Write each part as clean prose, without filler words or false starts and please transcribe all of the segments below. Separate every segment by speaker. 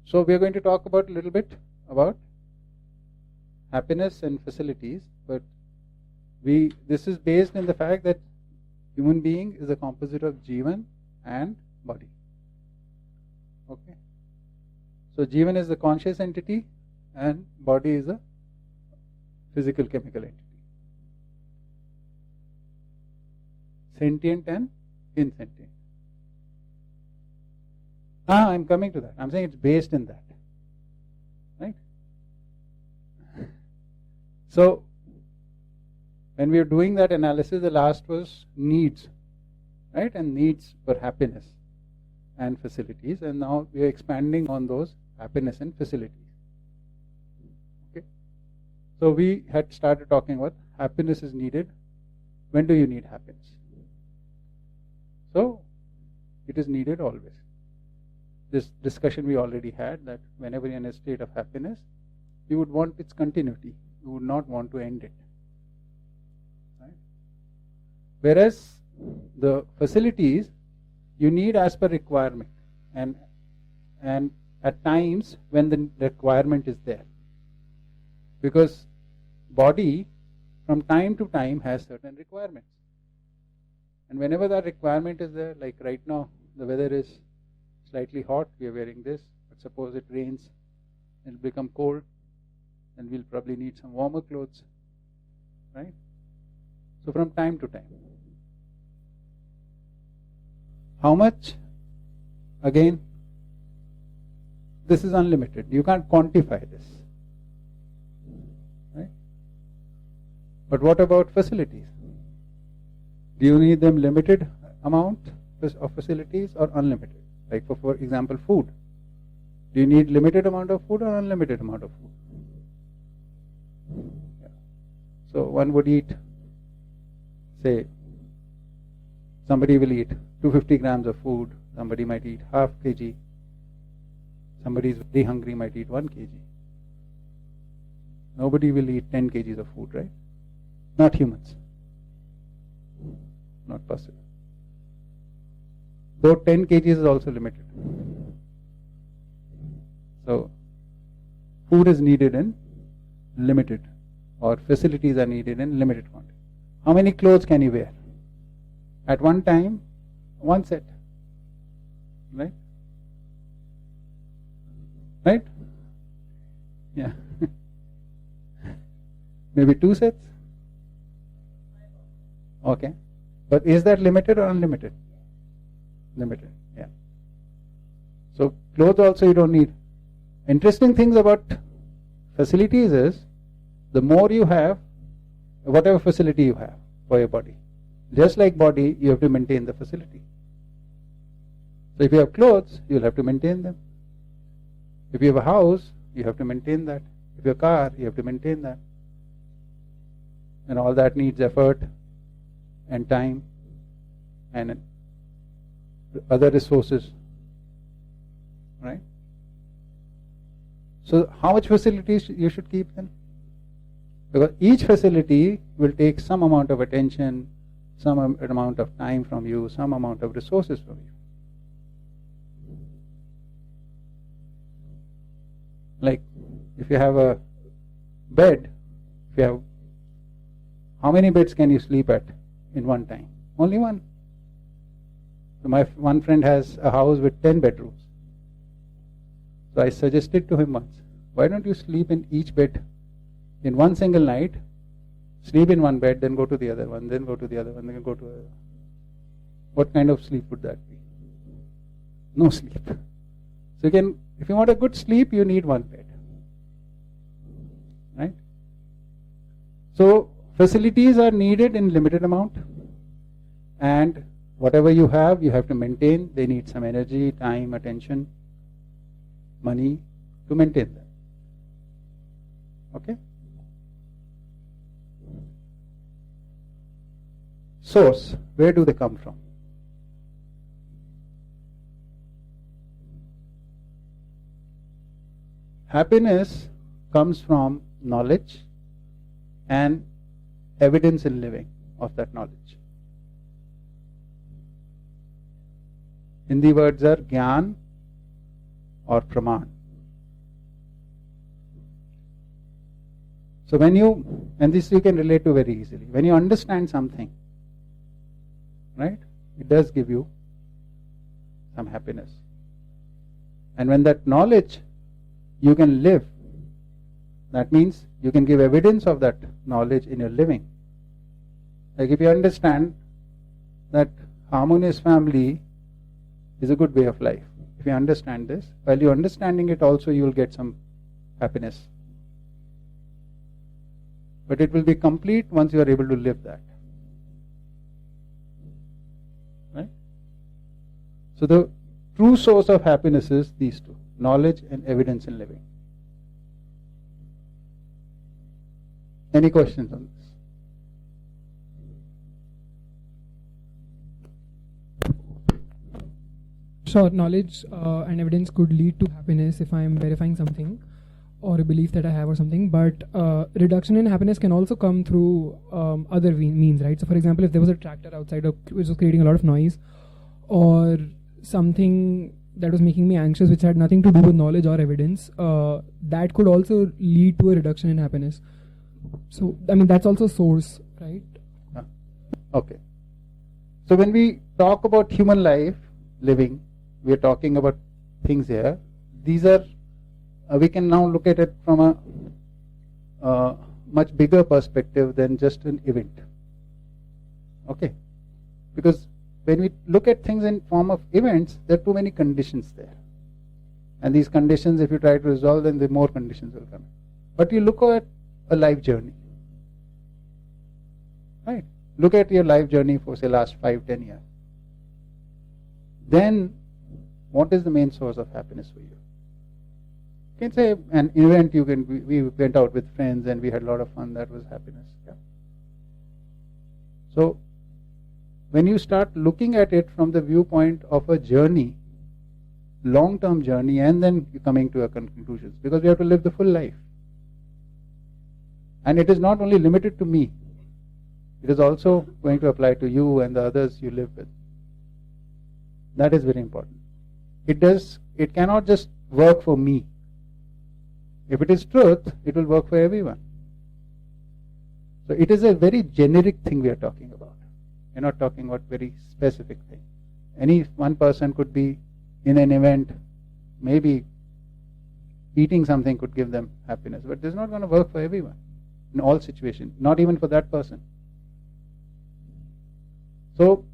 Speaker 1: So we are going to talk about a little bit about happiness and facilities, but this is based on the fact that human being is a composite of Jeevan and body. Okay. So Jeevan is the conscious entity and body is a physical chemical entity. Sentient and insentient. I'm coming to that. I'm saying it's based in that. Right? So, when we are doing that analysis, the last was needs. Right? And needs for happiness and facilities. And now we are expanding on those happiness and facilities. Okay? So, we had started talking about happiness is needed. When do you need happiness? So, it is needed always. This discussion we already had, that whenever you're in a state of happiness, you would want its continuity. You would not want to end it. Right? Whereas the facilities, you need as per requirement, and at times when the requirement is there. Because body from time to time has certain requirements. And whenever that requirement is there, like right now, the weather is slightly hot, we are wearing this, but suppose it rains, it will become cold, and we'll probably need some warmer clothes, right? So from time to time. How much? Again, this is unlimited. You can't quantify this, right? But what about facilities? Do you need them limited amount of facilities or unlimited? Like for example, food. Do you need limited amount of food or unlimited amount of food? Yeah. So one would eat, say, somebody will eat 250 grams of food, somebody might eat half kg, somebody is very hungry might eat 1 kg. Nobody will eat 10 kgs of food, right? Not humans. Not possible. Though 10 kgs is also limited. So, food is needed in limited, or facilities are needed in limited quantity. How many clothes can you wear? At one time, one set. Right? Right? Yeah. Maybe 2 sets? Okay. But is that limited or unlimited? Limited, yeah. So clothes also you don't need. Interesting things about facilities is, the more you have, whatever facility you have for your body, just like body, you have to maintain the facility. So if you have clothes, you'll have to maintain them. If you have a house, you have to maintain that. If you have a car, you have to maintain that. And all that needs effort and time and other resources, right? So how much facilities you should keep then? Because each facility will take some amount of attention, some amount of time from you, some amount of resources from you. Like if you have a bed, how many beds can you sleep at in one time? Only one. So my one friend has a house with 10 bedrooms. So I suggested to him once, why don't you sleep in each bed in one single night, sleep in one bed, then go to the other one, then go to the other one, then go to the other one. What kind of sleep would that be? No sleep. So if you want a good sleep, you need one bed. Right? So facilities are needed in limited amount, and whatever you have to maintain. They need some energy, time, attention, money to maintain them. Okay? Source, where do they come from? Happiness comes from knowledge and evidence in living of that knowledge. Hindi words are Gyan or Praman. So when you, and this you can relate to very easily, when you understand something, right, it does give you some happiness. And when that knowledge you can live, that means you can give evidence of that knowledge in your living. Like if you understand that harmonious family is a good way of life, if you understand this, while you're understanding it also you will get some happiness. But it will be complete once you are able to live that. Right? So the true source of happiness is these two, knowledge and evidence in living. Any questions on this?
Speaker 2: Sure, knowledge and evidence could lead to happiness if I am verifying something or a belief that I have or something, but reduction in happiness can also come through other means, right? So for example, if there was a tractor outside which was creating a lot of noise, or something that was making me anxious which had nothing to do with knowledge or evidence, that could also lead to a reduction in happiness. So I mean that's also source, right?
Speaker 1: Okay. So when we talk about human life, living, we are talking about things here. These are, we can now look at it from a much bigger perspective than just an event. Okay? Because when we look at things in form of events, there are too many conditions there. And these conditions, if you try to resolve them, the more conditions will come. But you look at a life journey. Right? Look at your life journey for say last 5-10 years. Then what is the main source of happiness for you? You can say an event, we went out with friends and we had a lot of fun, that was happiness. Yeah. So when you start looking at it from the viewpoint of a journey, long-term journey, and then you're coming to a conclusions, because we have to live the full life. And it is not only limited to me, it is also going to apply to you and the others you live with. That is very important. It cannot just work for me. If it is truth, it will work for everyone. So it is a very generic thing we are talking about. We're not talking about very specific thing. Any one person could be in an event, maybe eating something could give them happiness, but it's not going to work for everyone in all situations, not even for that person. So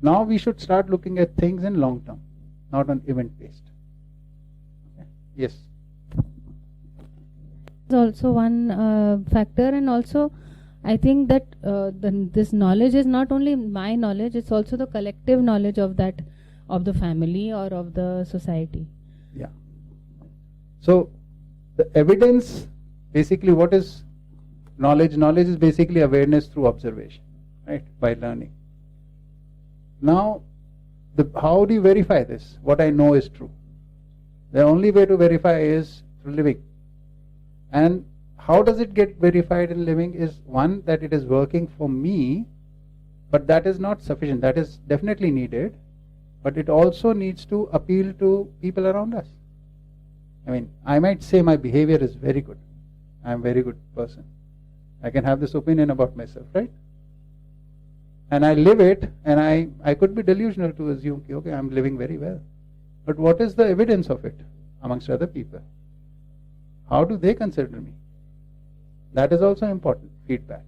Speaker 1: now we should start looking at things in long term, not on event based. Okay. Yes.
Speaker 3: Also one factor, and also I think that this knowledge is not only my knowledge, it's also the collective knowledge of the family or of the society.
Speaker 1: Yeah. So the evidence, basically what is knowledge? Knowledge is basically awareness through observation, right? By learning. Now, how do you verify this? What I know is true. The only way to verify is through living. And how does it get verified in living is, one, that it is working for me, but that is not sufficient. That is definitely needed, but it also needs to appeal to people around us. I mean, I might say my behavior is very good. I am a very good person. I can have this opinion about myself, right? And I live it, and I could be delusional to assume, okay, I'm living very well. But what is the evidence of it amongst other people? How do they consider me? That is also important, feedback.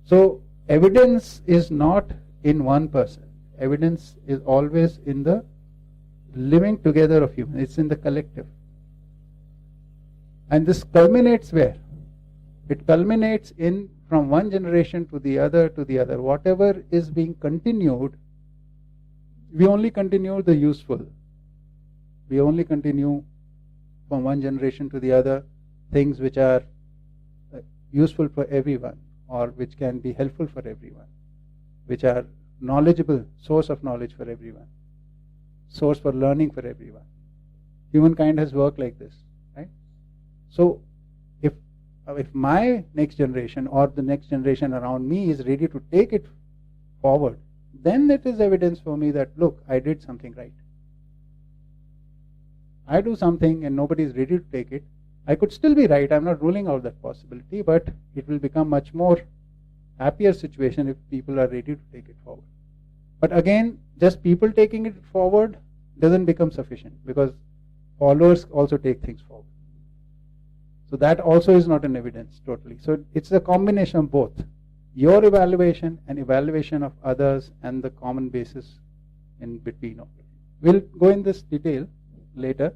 Speaker 1: So evidence is not in one person. Evidence is always in the living together of humans. It's in the collective. And this culminates where? It culminates in from one generation to the other to the other. Whatever is being continued, we only continue the useful. We only continue from one generation to the other things which are useful for everyone, or which can be helpful for everyone, which are knowledgeable, source of knowledge for everyone, source for learning for everyone. Humankind has worked like this, right? So if my next generation or the next generation around me is ready to take it forward, then it is evidence for me that, look, I did something right. I do something and nobody is ready to take it, I could still be right, I'm not ruling out that possibility, but it will become much more happier situation if people are ready to take it forward. But again, just people taking it forward doesn't become sufficient, because followers also take things forward. So that also is not an evidence totally. So it's a combination of both. Your evaluation and evaluation of others and the common basis in between of it. We'll go in this detail later,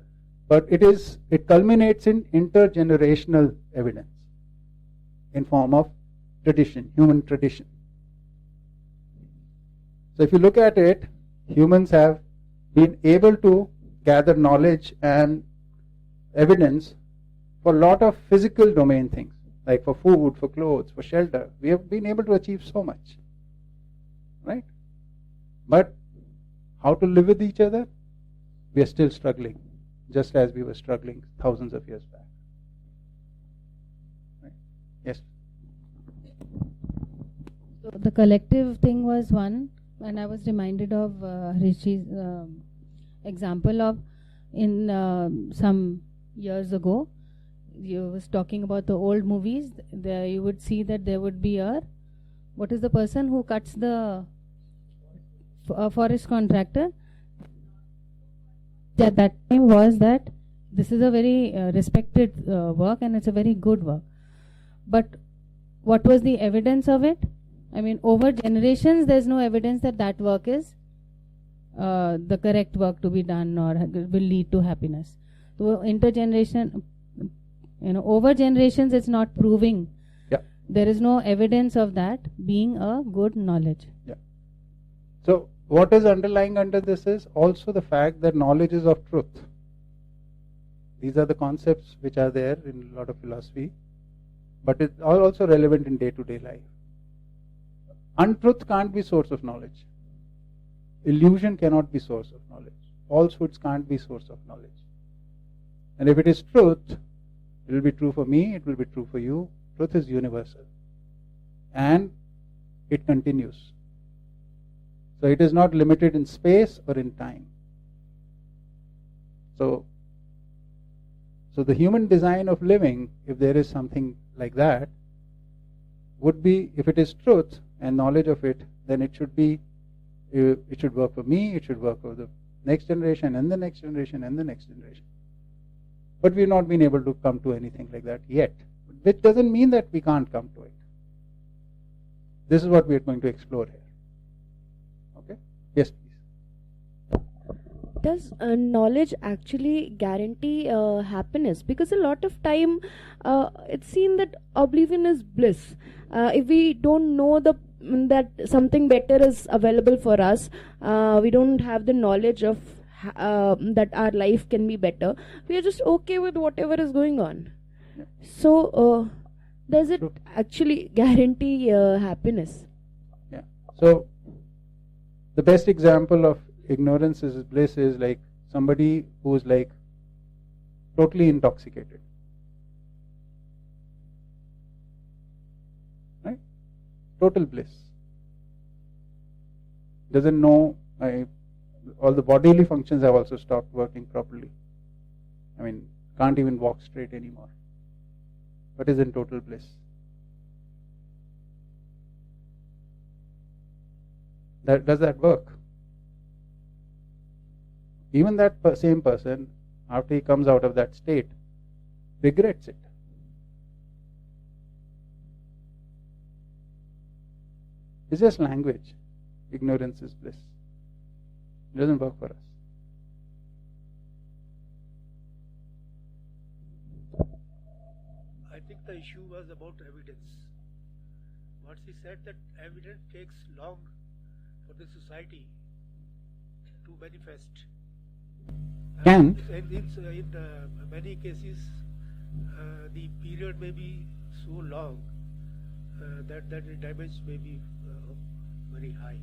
Speaker 1: but it culminates in intergenerational evidence in form of tradition, human tradition. So if you look at it, humans have been able to gather knowledge and evidence for a lot of physical domain things, like for food, for clothes, for shelter. We have been able to achieve so much, right? But how to live with each other, we are still struggling, just as we were struggling thousands of years back. Right? Yes?
Speaker 3: So the collective thing was one, and I was reminded of Rishi's example of in some years ago. You was talking about the old movies. There you would see that there would be what is the person who cuts the forest contractor? At that time was that this is a very respected work, and it's a very good work. But what was the evidence of it? I mean, over generations, there's no evidence that that work is the correct work to be done or will lead to happiness. So intergeneration, over generations, it's not proving.
Speaker 1: Yeah.
Speaker 3: There is no evidence of that being a good knowledge.
Speaker 1: Yeah. So what is underlying under this is also the fact that knowledge is of truth. These are the concepts which are there in a lot of philosophy, but it's also relevant in day-to-day life. Untruth can't be source of knowledge. Illusion cannot be source of knowledge. Falsehoods can't be source of knowledge. And if it is truth, it will be true for me, it will be true for you. Truth is universal. And it continues. So it is not limited in space or in time. So the human design of living, if there is something like that, would be, if it is truth and knowledge of it, then it should be, it should work for me, it should work for the next generation and the next generation and the next generation. But we've not been able to come to anything like that yet. Which doesn't mean that we can't come to it. This is what we are going to explore here. Okay? Yes, please.
Speaker 4: Does knowledge actually guarantee happiness? Because a lot of time it's seen that oblivion is bliss. If we don't know that something better is available for us, we don't have the knowledge of that our life can be better, we are just okay with whatever is going on.
Speaker 1: Yeah.
Speaker 4: So does it actually guarantee happiness?
Speaker 1: Yeah. So the best example of ignorance is bliss is like somebody who is like totally intoxicated, right? Total bliss. Doesn't know, all the bodily functions have also stopped working properly. I mean, can't even walk straight anymore, but is in total bliss. Does that work? Even that same person, after he comes out of that state, regrets it. It's just language. Ignorance is bliss. It doesn't work for us.
Speaker 5: I think the issue was about evidence. What she said, that evidence takes long for the society to manifest.
Speaker 1: Can.
Speaker 5: In many cases, the period may be so long that the damage may be very high.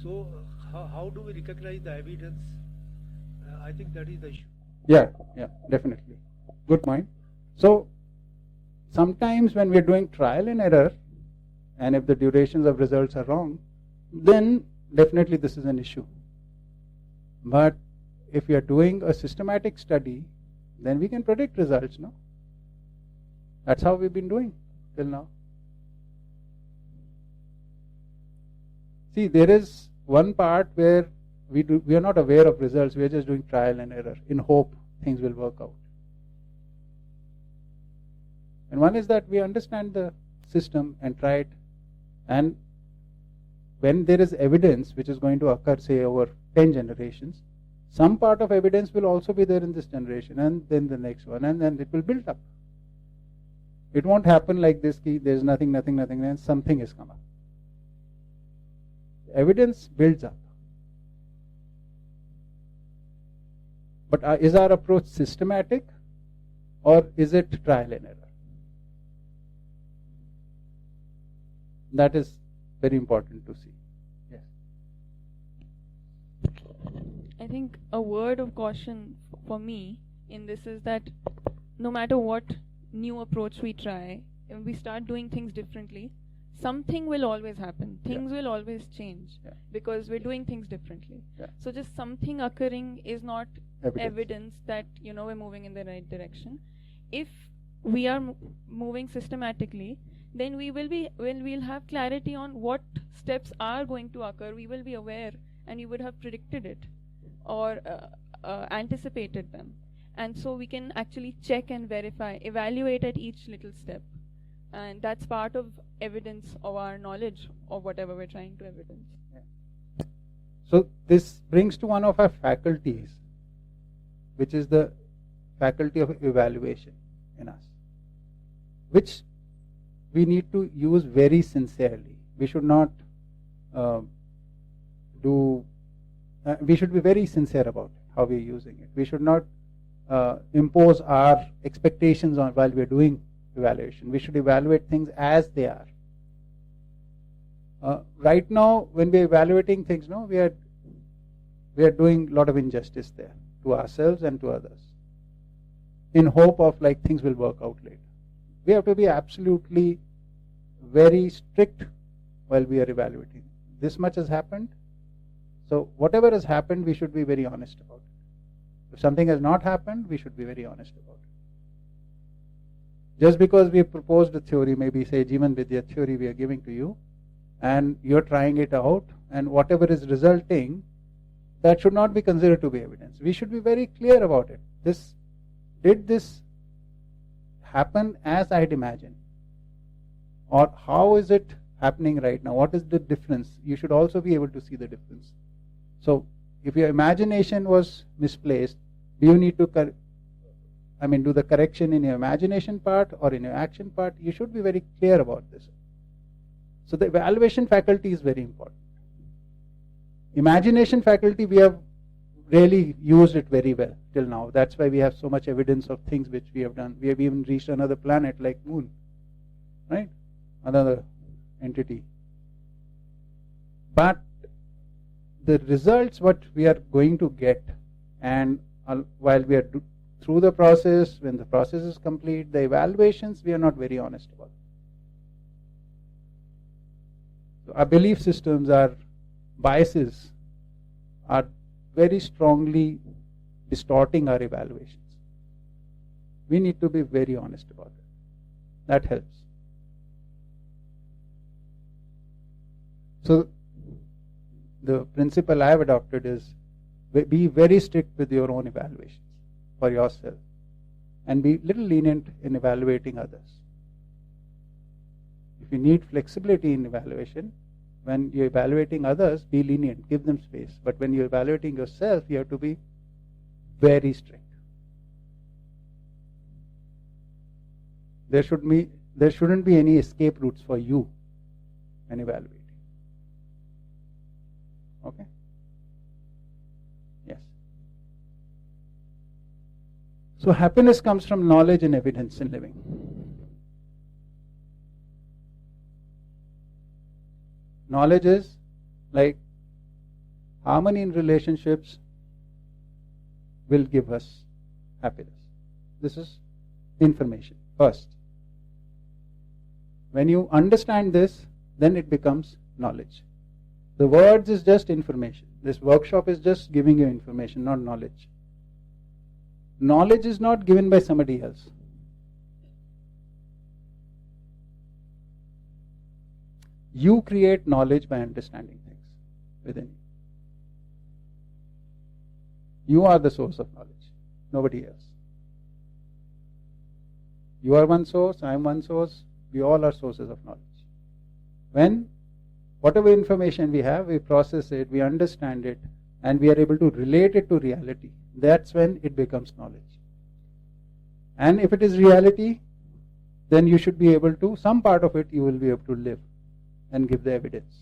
Speaker 5: So how do we recognize the evidence? I think that is the issue.
Speaker 1: Yeah, definitely. Good point. So sometimes when we are doing trial and error, and if the durations of results are wrong, then definitely this is an issue. But if we are doing a systematic study, then we can predict results, no? That's how we've been doing till now. See, there is one part where we are not aware of results. We are just doing trial and error in hope things will work out. And one is that we understand the system and try it, and when there is evidence which is going to occur, say, over 10 generations, some part of evidence will also be there in this generation, and then the next one, and then it will build up. It won't happen like this, there's nothing, and something has come up. Evidence builds up. But is our approach systematic, or is it trial and error? That is very important to see. Yes.
Speaker 6: I think a word of caution for me in this is that no matter what new approach we try, if we start doing things differently, something will always happen. Things will always change because we're doing things differently. So just something occurring is not evidence that we're moving in the right direction. If we are moving systematically, then we'll have clarity on what steps are going to occur. We will be aware, and we would have predicted it or anticipated them, and so we can actually check and verify, evaluate at each little step, and that's part of evidence of our knowledge of whatever we're trying to evidence.
Speaker 1: So this brings to one of our faculties, which is the faculty of evaluation in us, which we need to use very sincerely. We should not we should be very sincere about how we are using it. We should not impose our expectations on while we are doing evaluation. We should evaluate things as they are. Right now, when we are evaluating things, we are doing a lot of injustice there to ourselves and to others, in hope of things will work out later. We have to be absolutely very strict while we are evaluating. This much has happened, so whatever has happened, we should be very honest about it. If something has not happened, we should be very honest about it. Just because we have proposed a theory, maybe say Jeevan Vidya theory we are giving to you, and you're trying it out, and whatever is resulting, that should not be considered to be evidence. We should be very clear about it. Did this happen as I had imagined? Or how is it happening right now? What is the difference? You should also be able to see the difference. So if your imagination was misplaced, do you need to do the correction in your imagination part or in your action part? You should be very clear about this. So the evaluation faculty is very important. Imagination faculty, we have really used it very well till now. That's why we have so much evidence of things which we have done. We have even reached another planet like Moon, right? Another entity. But the results what we are going to get, and while we are through the process, when the process is complete, the evaluations we are not very honest about. So our belief systems, our biases are very strongly distorting our evaluations. We need to be very honest about it. That helps. So the principle I have adopted is be very strict with your own evaluations for yourself, and be little lenient in evaluating others. If you need flexibility in evaluation, when you're evaluating others, be lenient, give them space. But when you're evaluating yourself, you have to be very strict. There shouldn't be any escape routes for you when evaluating. Okay? Yes. So happiness comes from knowledge and evidence in living. Knowledge is like harmony in relationships will give us happiness. This is information first. When you understand this, then it becomes knowledge. The words is just information. This workshop is just giving you information, not knowledge. Knowledge is not given by somebody else. You create knowledge by understanding things within you. You are the source of knowledge, nobody else. You are one source, I am one source, we all are sources of knowledge. When whatever information we have, we process it, we understand it, and we are able to relate it to reality, that's when it becomes knowledge. And if it is reality, then you should be able to, some part of it you will be able to live and give the evidence.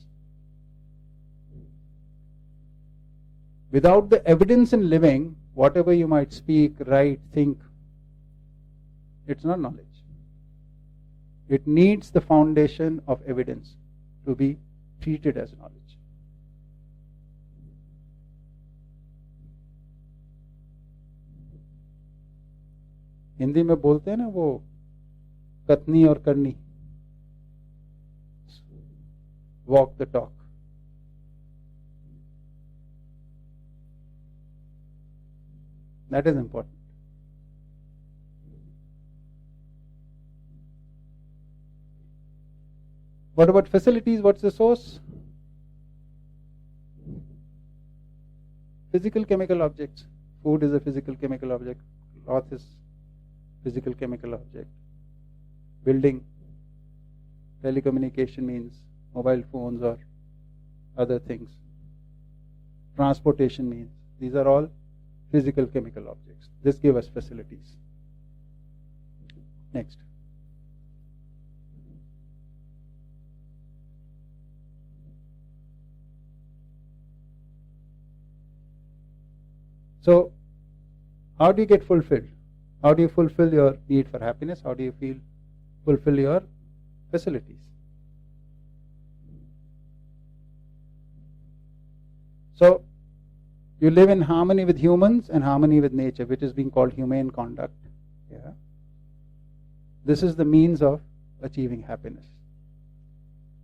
Speaker 1: Without the evidence in living, whatever you might speak, write, think, it's not knowledge. It needs the foundation of evidence to be treated as knowledge. Hindi में बोलते हैं ना वो कथनी और करनी, walk the talk. That is important. What about facilities? What's the source? Physical chemical objects. Food is a physical chemical object. Cloth is physical chemical object. Building. Telecommunication means mobile phones or other things. Transportation means. These are all physical chemical objects. This gives us facilities. Next. So, how do you get fulfilled? How do you fulfill your need for happiness? How do you fulfill your facilities? So, you live in harmony with humans and harmony with nature, which is being called humane conduct. Yeah. This is the means of achieving happiness,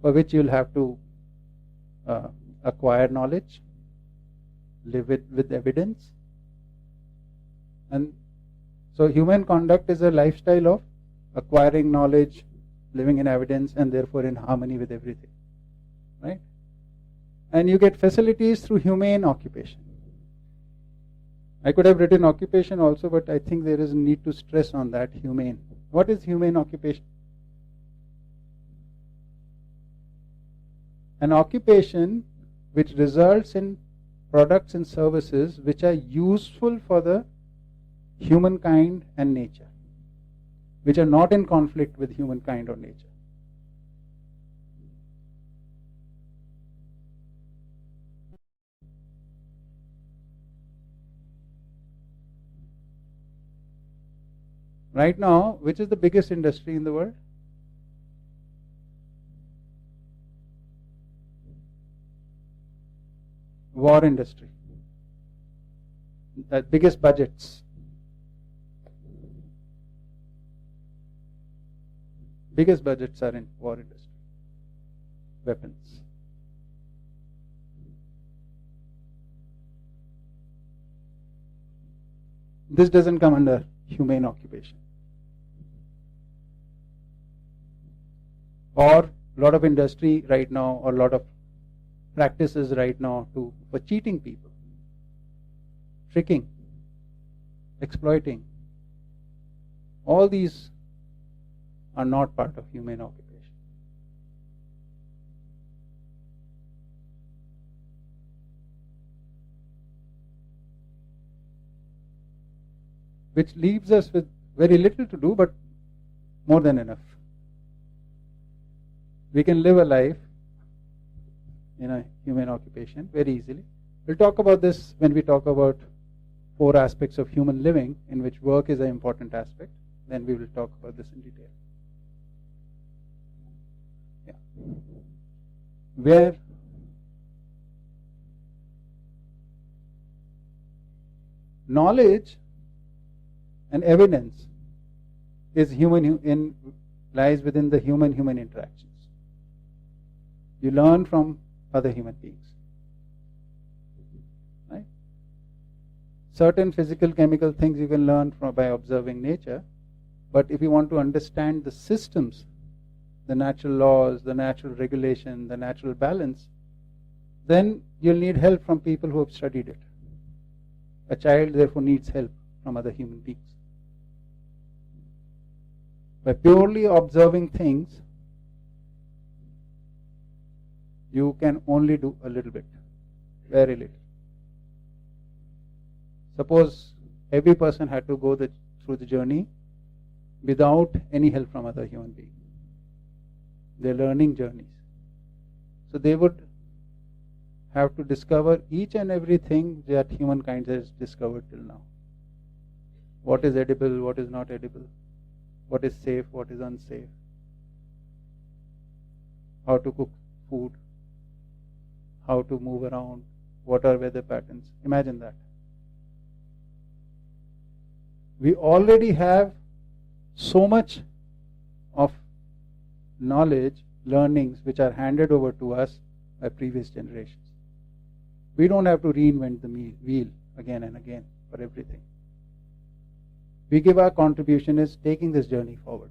Speaker 1: for which you'll have to acquire knowledge, live it with evidence. And so humane conduct is a lifestyle of acquiring knowledge, living in evidence, and therefore in harmony with everything. Right? And you get facilities through humane occupation. I could have written occupation also, but I think there is a need to stress on that, humane. What is humane occupation? An occupation which results in products and services which are useful for the humankind and nature, which are not in conflict with humankind or nature. Right now, which is the biggest industry in the world? War industry. The biggest budgets. Biggest budgets are in war industry. Weapons. This doesn't come under humane occupation. Or a lot of industry right now, or a lot of practices right now for cheating people, tricking, exploiting. All these are not part of humane occupation. Which leaves us with very little to do, but more than enough. We can live a life in a humane occupation very easily. We'll talk about this when we talk about 4 aspects of human living, in which work is an important aspect. Then we will talk about this in detail. Yeah. Where knowledge and evidence is lies within the human interactions. You learn from other human beings. Right? Certain physical, chemical things you can learn by observing nature, but if you want to understand the systems the natural laws, the natural regulation, the natural balance, then you'll need help from people who have studied it. A child therefore needs help from other human beings. By purely observing things, you can only do a little bit, very little. Suppose every person had to go through the journey without any help from other human beings. They're learning journeys. So they would have to discover each and everything that humankind has discovered till now. What is edible, what is not edible, what is safe, what is unsafe, how to cook food, how to move around, what are weather patterns. Imagine that. We already have so much of knowledge, learnings which are handed over to us by previous generations. We don't have to reinvent the wheel again and again for everything. We give our contribution as taking this journey forward.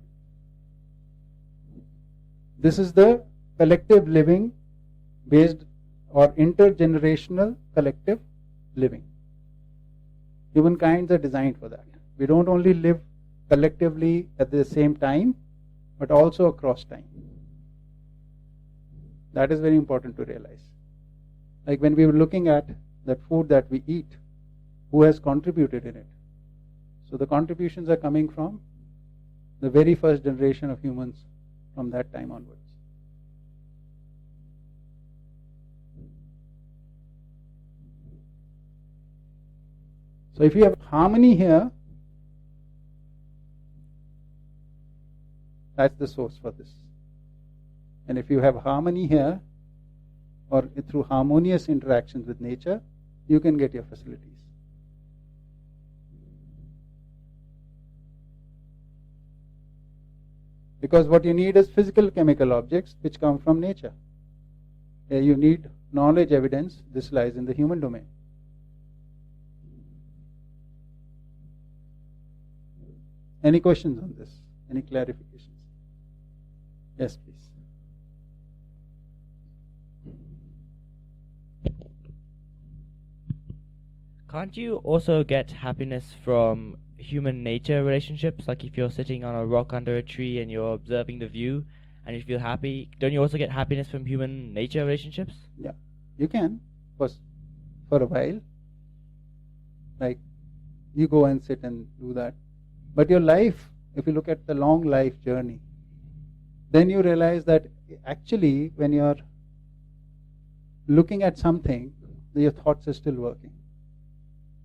Speaker 1: This is the collective living based or intergenerational collective living. Humankinds are designed for that. We don't only live collectively at the same time, but also across time. That is very important to realize. Like when we were looking at that food that we eat, who has contributed in it? So the contributions are coming from the very first generation of humans from that time onwards. So if you have harmony here, that's the source for this. And if you have harmony here, or through harmonious interactions with nature, you can get your facilities. Because what you need is physical chemical objects which come from nature. You need knowledge evidence. This lies in the human domain. Any questions on this? Any clarifications? Yes, please.
Speaker 7: Can't you also get happiness from human nature relationships? Like if you're sitting on a rock under a tree and you're observing the view and you feel happy, don't you also get happiness from human nature relationships?
Speaker 1: Yeah, you can, for a while. Like you go and sit and do that. But your life, if you look at the long life journey, then you realize that actually when you're looking at something, your thoughts are still working.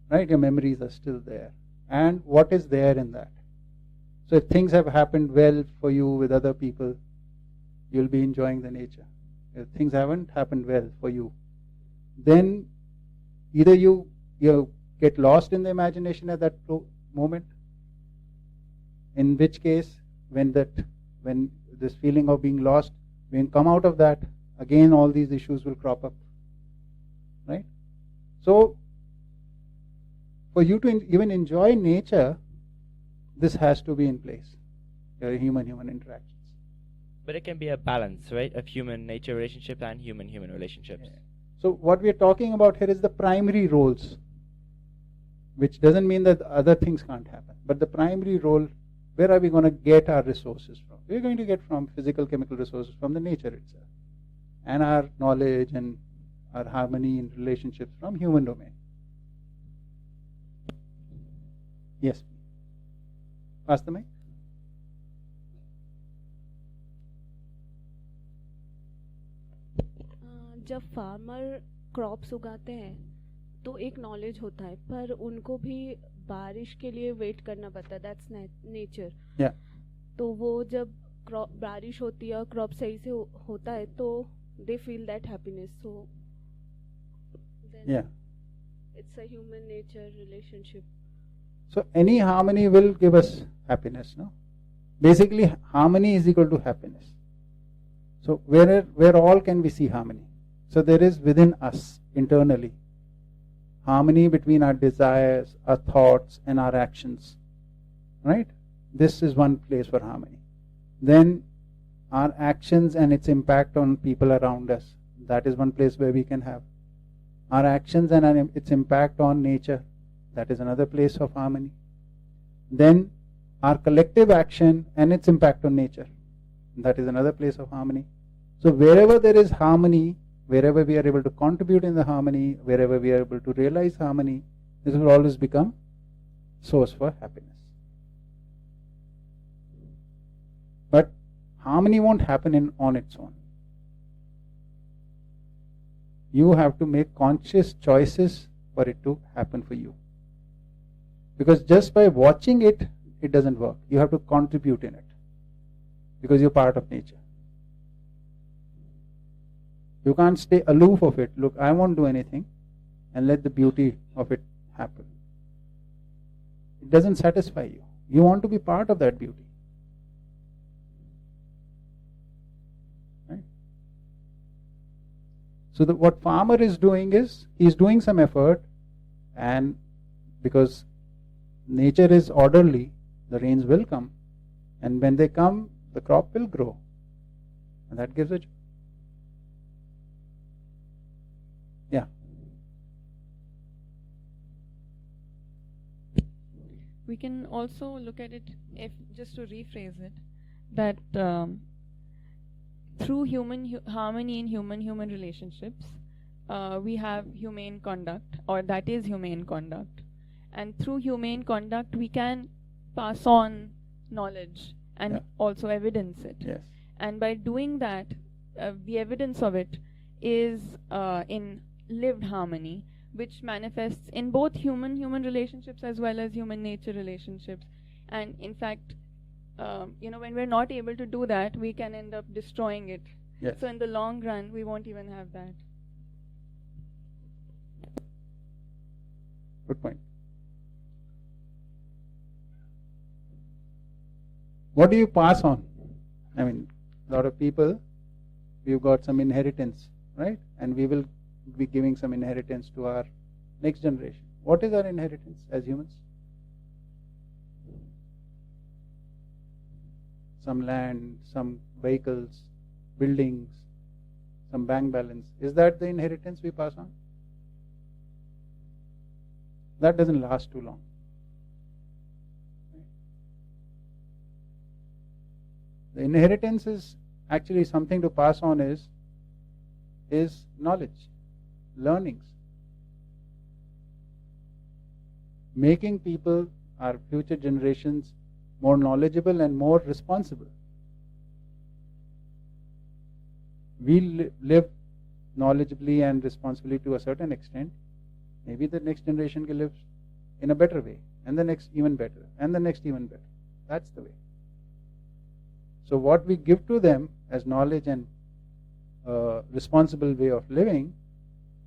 Speaker 1: Right? Your memories are still there. And what is there in that? So if things have happened well for you with other people, you'll be enjoying the nature. If things haven't happened well for you, then either you get lost in the imagination at that moment, in which case when this feeling of being lost, when you come out of that, again all these issues will crop up. Right? So for you to even enjoy nature, this has to be in place. Your human interactions.
Speaker 7: But it can be a balance, right, of human nature relationships and human relationships.
Speaker 1: Yeah. So what we are talking about here is the primary roles, which doesn't mean that other things can't happen. But the primary role, where are we going to get our resources from? We're going to get from physical, chemical resources from the nature itself. And our knowledge and our harmony in relationships from human domain. Yes. Pass the mic.
Speaker 8: जब farmer crops उगाते हैं तो एक knowledge होता है, पर उनको भी बारिश के लिए वेट करना पड़ता है. That's nature. तो वो जब बारिश होती है और क्रॉप सही से होता है तो they feel that happiness. So it's a human nature relationship.
Speaker 1: So any harmony will give us happiness, no? Basically, harmony is equal to happiness. So where all can we see harmony? So there is within us internally harmony between our desires, our thoughts, and our actions. Right? This is one place for harmony. Then our actions and its impact on people around us. That is one place where we can have. Our actions and its impact on nature. That is another place of harmony. Then our collective action and its impact on nature. That is another place of harmony. So wherever there is harmony, wherever we are able to contribute in the harmony, wherever we are able to realize harmony, this will always become source for happiness. But harmony won't happen on its own. You have to make conscious choices for it to happen for you. Because just by watching it, it doesn't work. You have to contribute in it. Because you're part of nature. You can't stay aloof of it. Look, I won't do anything and let the beauty of it happen. It doesn't satisfy you. You want to be part of that beauty. Right? So what farmer is doing is, he is doing some effort, and because nature is orderly, the rains will come, and when they come, the crop will grow, and that gives a joy. Yeah.
Speaker 6: We can also look at it, if just to rephrase it, that through human harmony in human relationships, we have humane conduct, or that is humane conduct. And through humane conduct, we can pass on knowledge and also evidence it.
Speaker 1: Yes.
Speaker 6: And by doing that, the evidence of it is in lived harmony, which manifests in both human relationships as well as human nature relationships. And in fact, when we're not able to do that, we can end up destroying it.
Speaker 1: Yes.
Speaker 6: So in the long run, we won't even have that.
Speaker 1: Good point. What do you pass on? I mean, a lot of people, we've got some inheritance, right? And we will be giving some inheritance to our next generation. What is our inheritance as humans? Some land, some vehicles, buildings, some bank balance. Is that the inheritance we pass on? That doesn't last too long. The inheritance is actually something to pass on is knowledge, learnings. Making people, our future generations, more knowledgeable and more responsible. We live knowledgeably and responsibly to a certain extent. Maybe the next generation can live in a better way, and the next even better, and the next even better. That's the way. So what we give to them as knowledge and responsible way of living,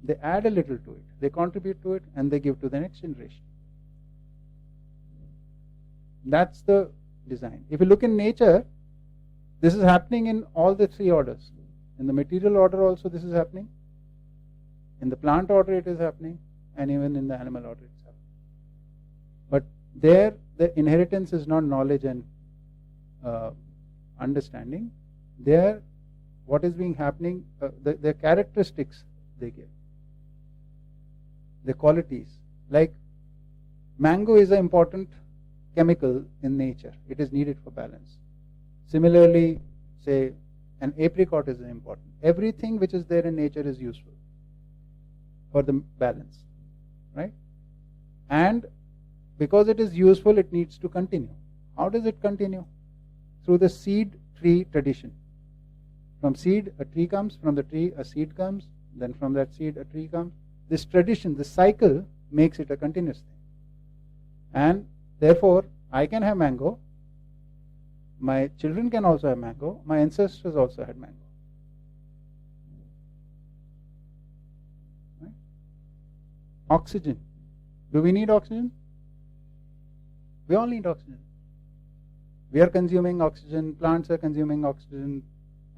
Speaker 1: they add a little to it, they contribute to it, and they give to the next generation. That's the design. If you look in nature, this is happening in all the three orders. In the material order also this is happening. In the plant order it is happening, and even in the animal order it's happening. But there the inheritance is not knowledge and understanding. There what is being happening, the characteristics they give, the qualities. Like mango is an important chemical in nature. It is needed for balance. Similarly, say an apricot is important. Everything which is there in nature is useful for the balance, right? And because it is useful, it needs to continue. How does it continue? Through the seed tree tradition. From seed a tree comes, from the tree a seed comes, then from that seed a tree comes. This tradition, this cycle makes it a continuous thing. And therefore, I can have mango, my children can also have mango, my ancestors also had mango. Right? Oxygen. Do we need oxygen? We all need oxygen. We are consuming oxygen, plants are consuming oxygen,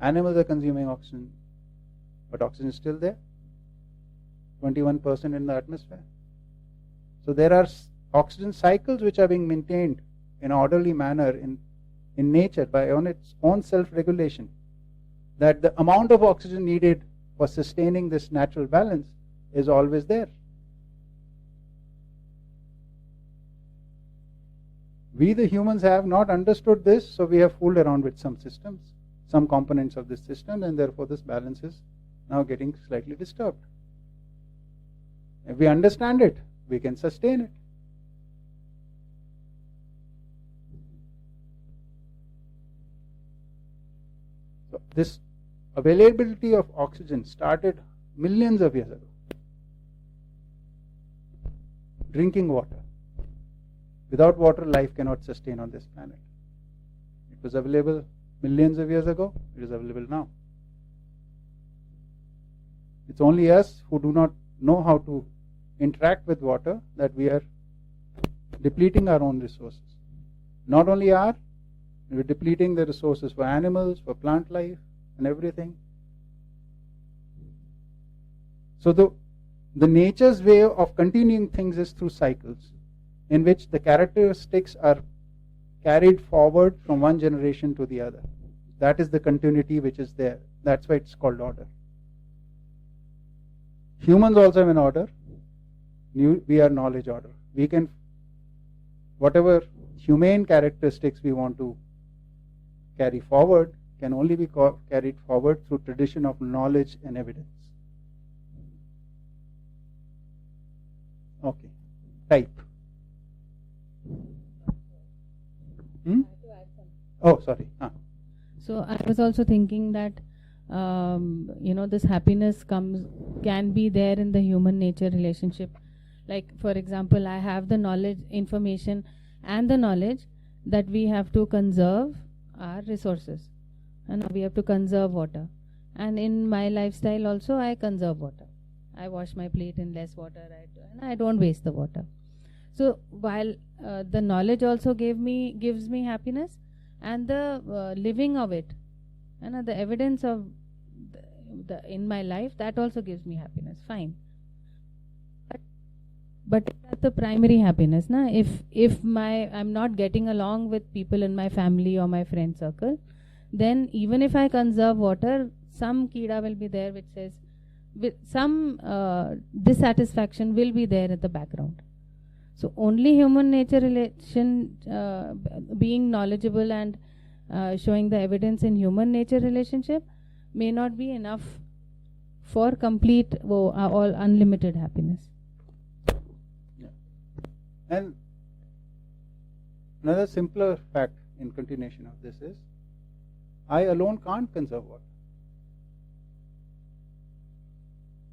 Speaker 1: animals are consuming oxygen, but oxygen is still there, 21% in the atmosphere. So there are oxygen cycles which are being maintained in an orderly manner in nature by on its own self-regulation. that the amount of oxygen needed for sustaining this natural balance is always there. We the humans have not understood this, so we have fooled around with some systems, some components of this system, and therefore this balance is now getting slightly disturbed. If we understand it, we can sustain it. So this availability of oxygen started millions of years ago. Drinking water. Without water, life cannot sustain on this planet. It was available millions of years ago, it is available now. It's only us who do not know how to interact with water that we are depleting our own resources. Not only we're depleting the resources for animals, for plant life, and everything. So the nature's way of continuing things is through cycles, in which the characteristics are carried forward from one generation to the other. That is the continuity which is there. That's why it's called order. Humans also have an order. We are knowledge order. We can, whatever humane characteristics we want to carry forward, can only be carried forward through tradition of knowledge and evidence. Okay. Type. Oh, sorry.
Speaker 3: So I was also thinking that this happiness can be there in the human nature relationship. Like, for example, I have the knowledge, information, and the knowledge that we have to conserve our resources, and we have to conserve water. And in my lifestyle also, I conserve water. I wash my plate in less water, and I don't waste the water. So while the knowledge also gives me happiness, and the living of it, and the evidence of in my life, that also gives me happiness. Fine. But that's the primary happiness, na? If I'm not getting along with people in my family or my friend circle, then even if I conserve water, some kida will be there which says, with some dissatisfaction will be there at the background. So only human nature relation, being knowledgeable and showing the evidence in human nature relationship may not be enough for complete all unlimited happiness.
Speaker 1: And another simpler fact in continuation of this is, I alone can't conserve water.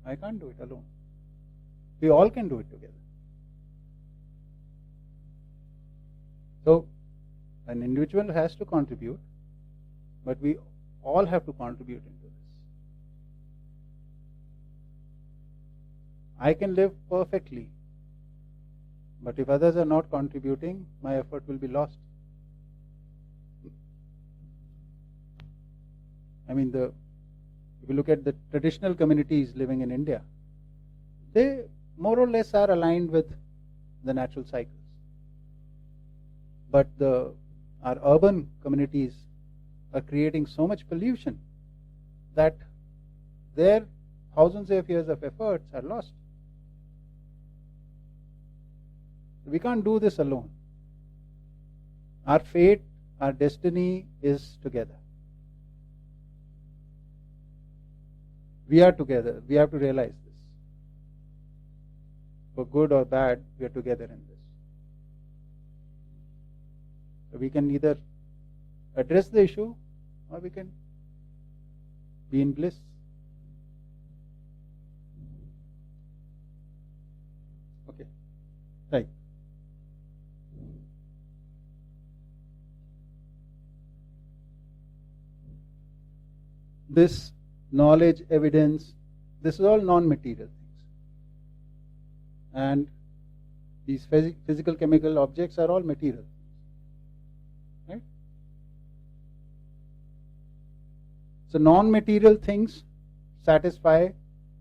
Speaker 1: I can't do it alone. We all can do it together. So an individual has to contribute, but we all have to contribute into this. I can live perfectly, but if others are not contributing, my effort will be lost. I mean, if you look at the traditional communities living in India, they more or less are aligned with the natural cycles. But our urban communities are creating so much pollution that their thousands of years of efforts are lost. We can't do this alone. Our fate, our destiny is together. We are together. We have to realize this. For good or bad, we are together in this. So we can either address the issue or we can be in bliss. Okay. Right. This knowledge, evidence, this is all non-material things. And these physical, chemical objects are all material. Right? So non-material things satisfy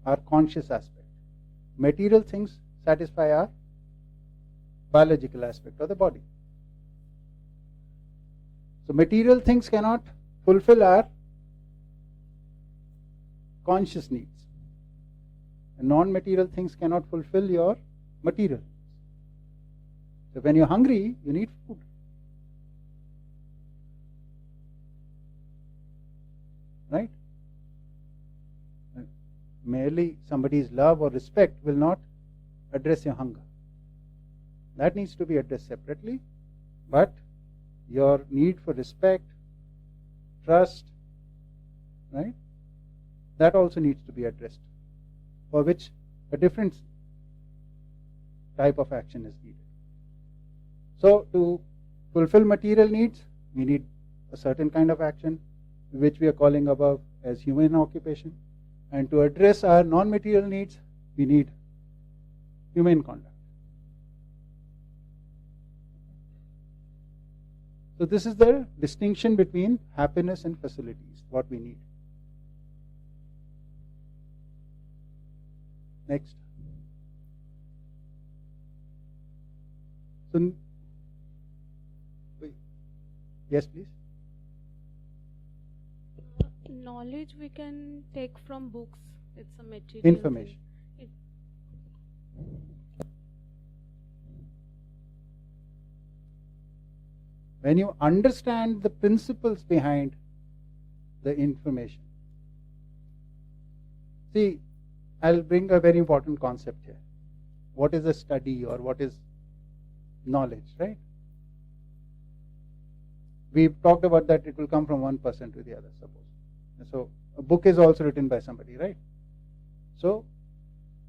Speaker 1: our conscious aspect. Material things satisfy our biological aspect of the body. So material things cannot fulfill our conscious needs. And non-material things cannot fulfill your material. So when you're hungry, you need food. Right? Merely somebody's love or respect will not address your hunger. That needs to be addressed separately. But your need for respect, trust, right? That also needs to be addressed, for which a different type of action is needed. So to fulfill material needs, we need a certain kind of action, which we are calling above as humane occupation. And to address our non-material needs, we need humane conduct. So this is the distinction between happiness and facilities, what we need. Next. So, yes, please.
Speaker 8: Knowledge we can take from books. It's a material
Speaker 1: Information. When you understand the principles behind the information. See, I'll bring a very important concept here. What is a study or what is knowledge, right? We've talked about that it will come from one person to the other, suppose. So a book is also written by somebody, right? So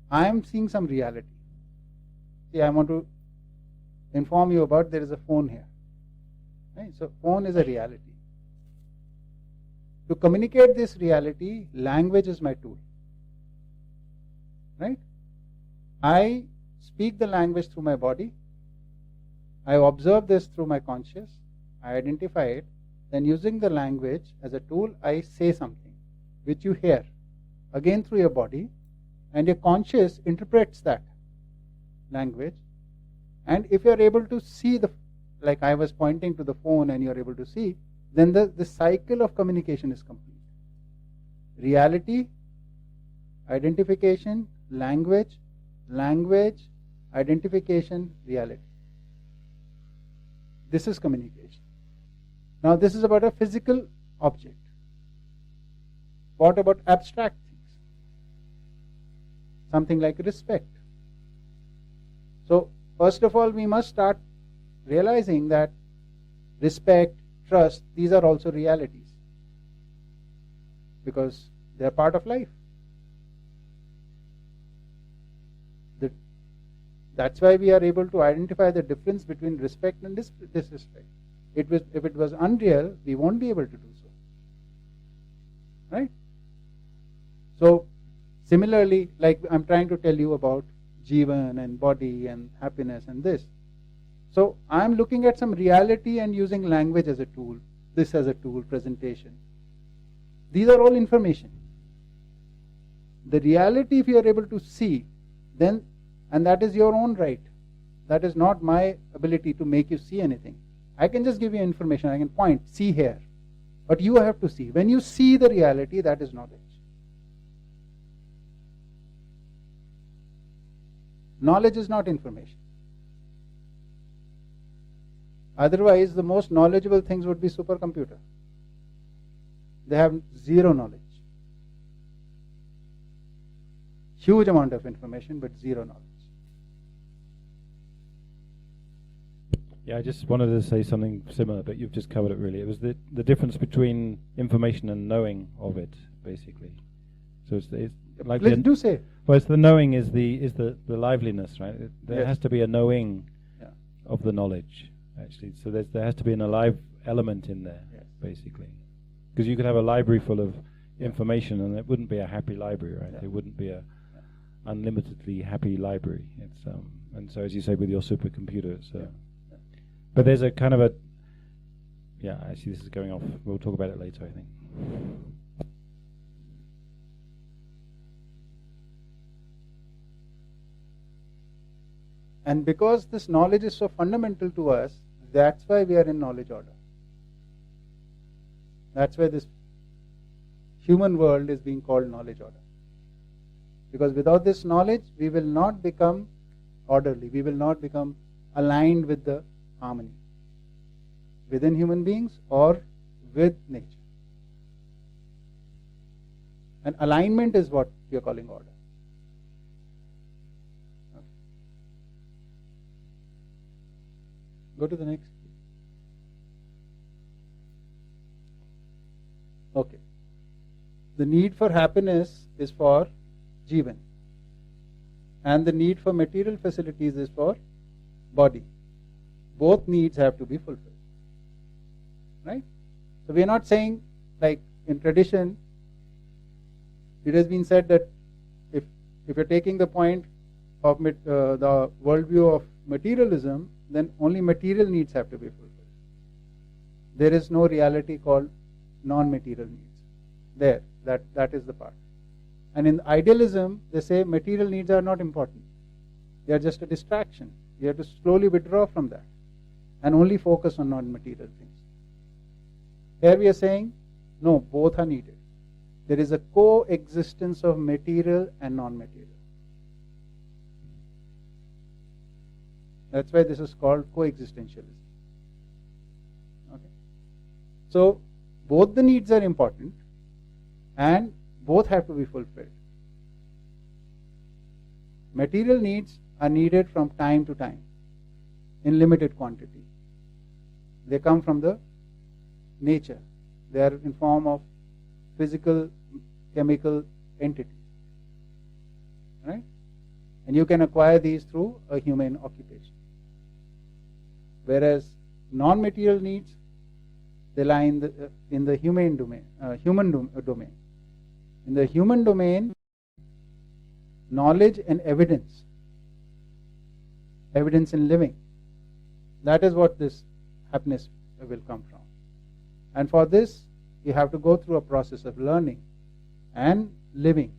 Speaker 1: I am seeing some reality. See, I want to inform you about there is a phone here. Right? So phone is a reality. To communicate this reality, language is my tool. Right? I speak the language through my body. I observe this through my conscious. I identify it. Then using the language as a tool, I say something which you hear again through your body, and your conscious interprets that language. And if you are able to see like I was pointing to the phone and you are able to see, then the cycle of communication is complete. Reality, identification, language, identification, reality. This is communication. Now this is about a physical object. What about abstract things? Something like respect. So first of all, we must start realizing that respect, trust, these are also realities, because they are part of life. That's why we are able to identify the difference between respect and disrespect. If it was unreal, we won't be able to do so. Right? So similarly, like I'm trying to tell you about Jeevan and body and happiness and this. So I'm looking at some reality and using language as a tool, this as a tool, presentation. These are all information. The reality, if you are able to see, then, and that is your own right. That is not my ability to make you see anything. I can just give you information, I can point, see here. But you have to see. When you see the reality, that is knowledge. Knowledge is not information. Otherwise, the most knowledgeable things would be supercomputer. They have zero knowledge. Huge amount of information, but zero knowledge.
Speaker 9: Yeah, I just wanted to say something similar, but you've just covered it really. It was the difference between information and knowing of it, basically. So it's like
Speaker 1: Please do say.
Speaker 9: Well, it's the knowing is the liveliness, right? There
Speaker 1: Yes.
Speaker 9: has to be a knowing of the knowledge, actually. So there has to be an alive element in there, basically. Because you could have a library full of information, and it wouldn't be a happy library, right? It wouldn't be a unlimitedly happy library. It's and so as you say with your supercomputer, it's but there's a kind of a actually this is going off. We'll talk about it later, I think.
Speaker 1: And because this knowledge is so fundamental to us, that's why we are in knowledge order. That's why this human world is being called knowledge order. Because without this knowledge, we will not become orderly. We will not become aligned with the harmony within human beings or with nature. And alignment is what we are calling order. Okay. Go to the next. Okay. The need for happiness is for Jeevan, and the need for material facilities is for body. Both needs have to be fulfilled. Right? So we are not saying, like in tradition, it has been said that if you're taking the point of the worldview of materialism, then only material needs have to be fulfilled. There is no reality called non-material needs. There, that is the part. And in idealism, they say material needs are not important. They are just a distraction. You have to slowly withdraw from that and only focus on non-material things. Here we are saying, no, both are needed. There is a coexistence of material and non-material. That's why this is called coexistentialism. Okay. So, both the needs are important and both have to be fulfilled. Material needs are needed from time to time in limited quantity. They come from the nature. They are in form of physical, chemical entities. Right? And you can acquire these through a humane occupation. Whereas non-material needs, they lie in the human domain. In the human domain, knowledge and evidence in living, that is what this happiness will come from. And for this, you have to go through a process of learning and living,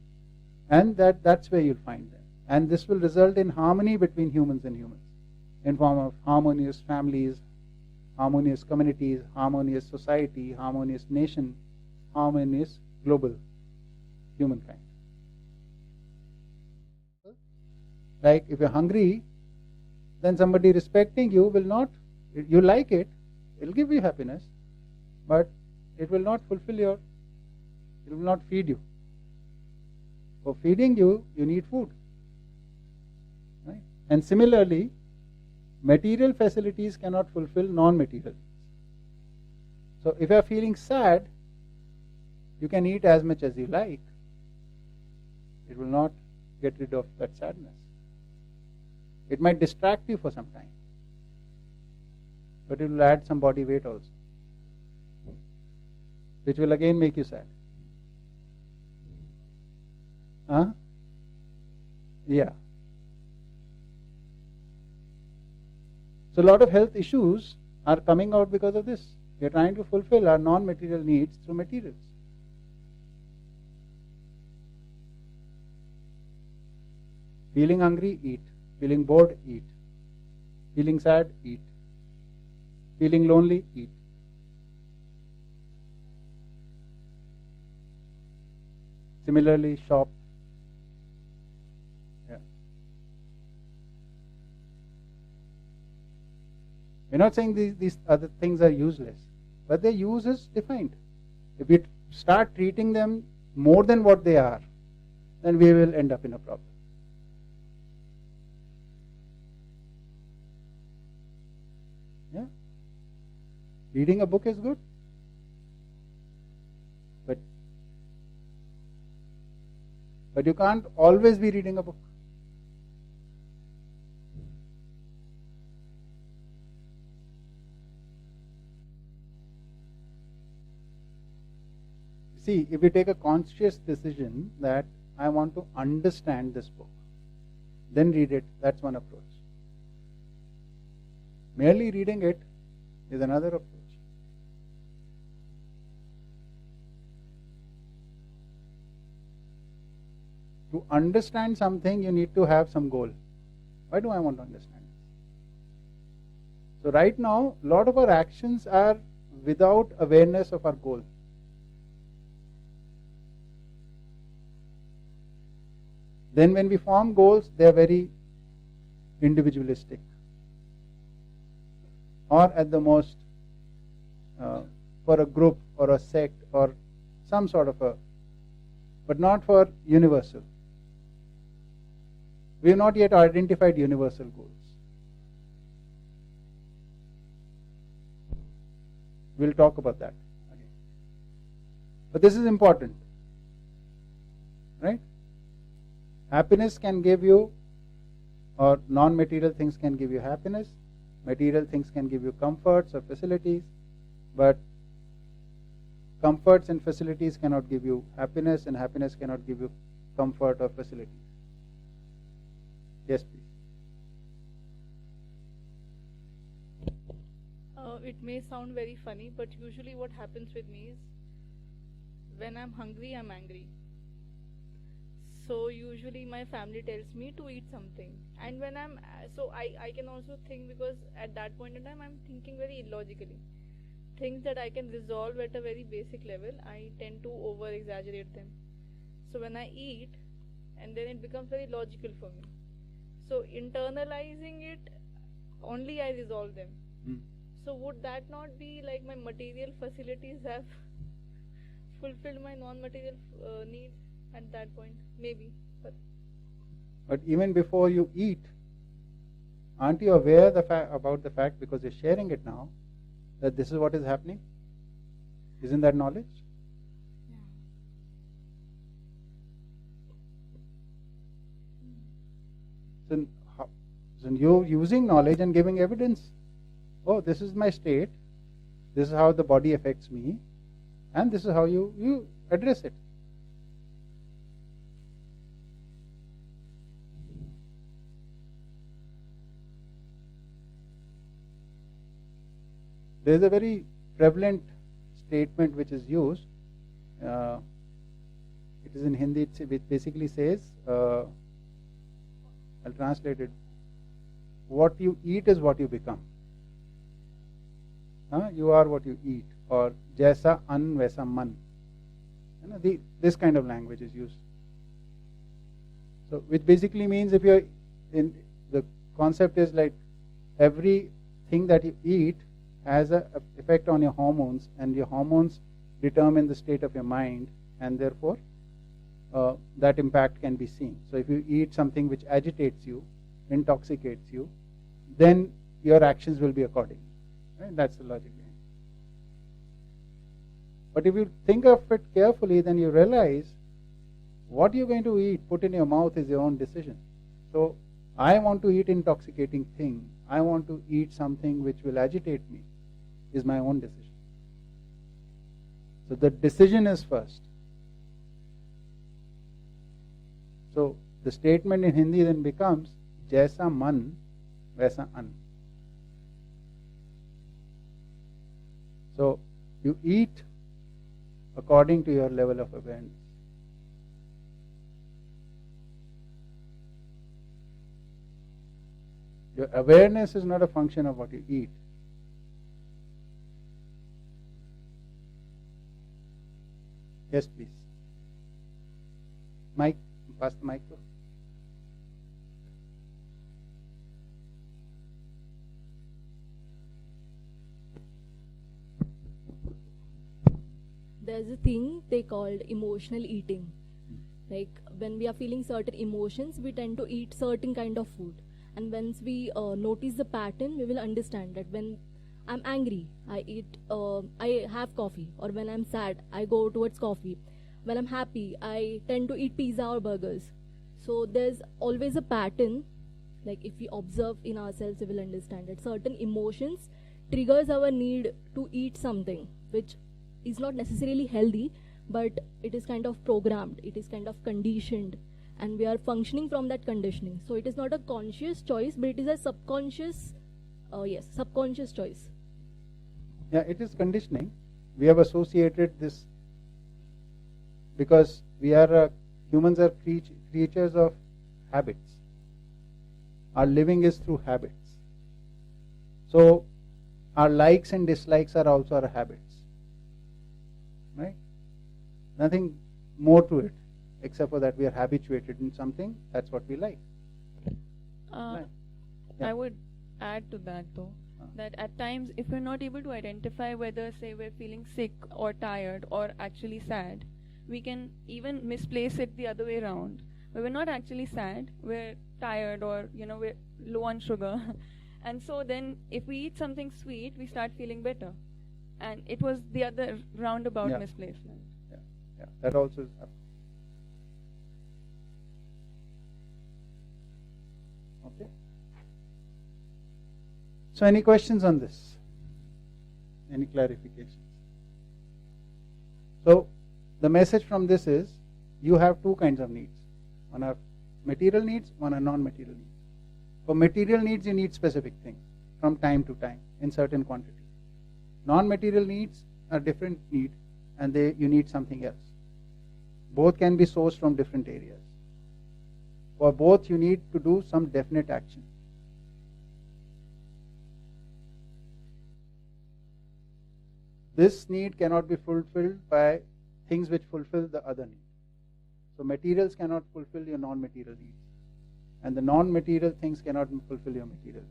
Speaker 1: and that's where you'll find them. And this will result in harmony between humans and humans, in form of harmonious families, harmonious communities, harmonious society, harmonious nation, harmonious global humankind. Like if you're hungry, then somebody respecting you will not, you like it, it will give you happiness, but it will not fulfill it will not feed you. For feeding you, you need food. Right? And similarly, material facilities cannot fulfill non-material. So if you are feeling sad, you can eat as much as you like. It will not get rid of that sadness. It might distract you for some time, but it will add some body weight also, which will again make you sad. Huh? Yeah. So a lot of health issues are coming out because of this. We are trying to fulfill our non-material needs through materials. Feeling hungry, eat. Feeling bored, eat. Feeling sad, eat. Feeling lonely, eat. Similarly, shop. Yeah. We're not saying these other things are useless, but their use is defined. If we start treating them more than what they are, then we will end up in a problem. Yeah. Reading a book is good, but you can't always be reading a book. See, if we take a conscious decision that I want to understand this book, then read it, that's one approach. Merely reading it is another approach. To understand something, you need to have some goal. Why do I want to understand this? So right now, a lot of our actions are without awareness of our goal. Then when we form goals, they are very individualistic, or at the most for a group or a sect or some sort of a, but not for universal. We have not yet identified universal goals. We'll talk about that again. But this is important, right? Happiness can give you, or non-material things can give you happiness. Material things can give you comforts or facilities, but comforts and facilities cannot give you happiness, and happiness cannot give you comfort or facilities. Yes, please.
Speaker 10: It may sound very funny, but usually what happens with me is when I'm hungry, I'm angry. So usually my family tells me to eat something, and when I can also think, because at that point in time I'm thinking very illogically. Things that I can resolve at a very basic level, I tend to over exaggerate them. So when I eat, and then it becomes very logical for me. So internalizing it, only I resolve them. So would that not be like my material facilities have fulfilled my non-material need at that point? Maybe.
Speaker 1: But even before you eat, aren't you aware about the fact, because you're sharing it now, that this is what is happening? Isn't that knowledge? So you're using knowledge and giving evidence. Oh, this is my state, this is how the body affects me, and this is how you address it. There is a very prevalent statement which is used. It is in Hindi, which basically says, I'll translate it, what you eat is what you become. You are what you eat, or jaisa an vaisa man. This kind of language is used. So, which basically means, if you're in, the concept is like everything that you eat has an effect on your hormones, and your hormones determine the state of your mind, and therefore that impact can be seen. So if you eat something which agitates you, intoxicates you, then your actions will be according. Right? That's the logic behind it. But if you think of it carefully, then you realize what you're going to eat, put in your mouth, is your own decision. So I want to eat intoxicating thing, I want to eat something which will agitate me, is my own decision. So the decision is first. So the statement in Hindi then becomes, jaisa man vaisa an. So you eat according to your level of awareness. Your awareness is not a function of what you eat. Yes, please. Mic, pass the mic.
Speaker 11: There's a thing they called emotional eating. Like when we are feeling certain emotions, we tend to eat certain kind of food. And once we notice the pattern, we will understand that when I'm angry, I have coffee, or when I'm sad, I go towards coffee. When I'm happy, I tend to eat pizza or burgers. So there's always a pattern. Like if we observe in ourselves, we will understand that certain emotions triggers our need to eat something, which is not necessarily healthy, but it is kind of programmed, it is kind of conditioned, and we are functioning from that conditioning. So it is not a conscious choice, but it is a subconscious choice.
Speaker 1: Yeah, it is conditioning. We have associated this because we are humans are creatures of habits. Our living is through habits. So our likes and dislikes are also our habits. Right? Nothing more to it. except for that we are habituated in something, that's what we like. Right. Yeah.
Speaker 6: I would add to that though, that at times if we're not able to identify whether, say, we're feeling sick or tired or actually sad, we can even misplace it the other way around. Where we're not actually sad, we're tired, or we're low on sugar. And so then if we eat something sweet, we start feeling better. And it was the other roundabout misplacement.
Speaker 1: Yeah, that also is happening. Okay. So any questions on this? Any clarifications? So the message from this is, you have two kinds of needs. One are material needs, one are non-material needs. For material needs, you need specific things from time to time in certain quantity. Non-material needs are different need, and you need something else. Both can be sourced from different areas. For both, you need to do some definite action. This need cannot be fulfilled by things which fulfill the other need. So materials cannot fulfill your non-material needs, and the non-material things cannot fulfill your material.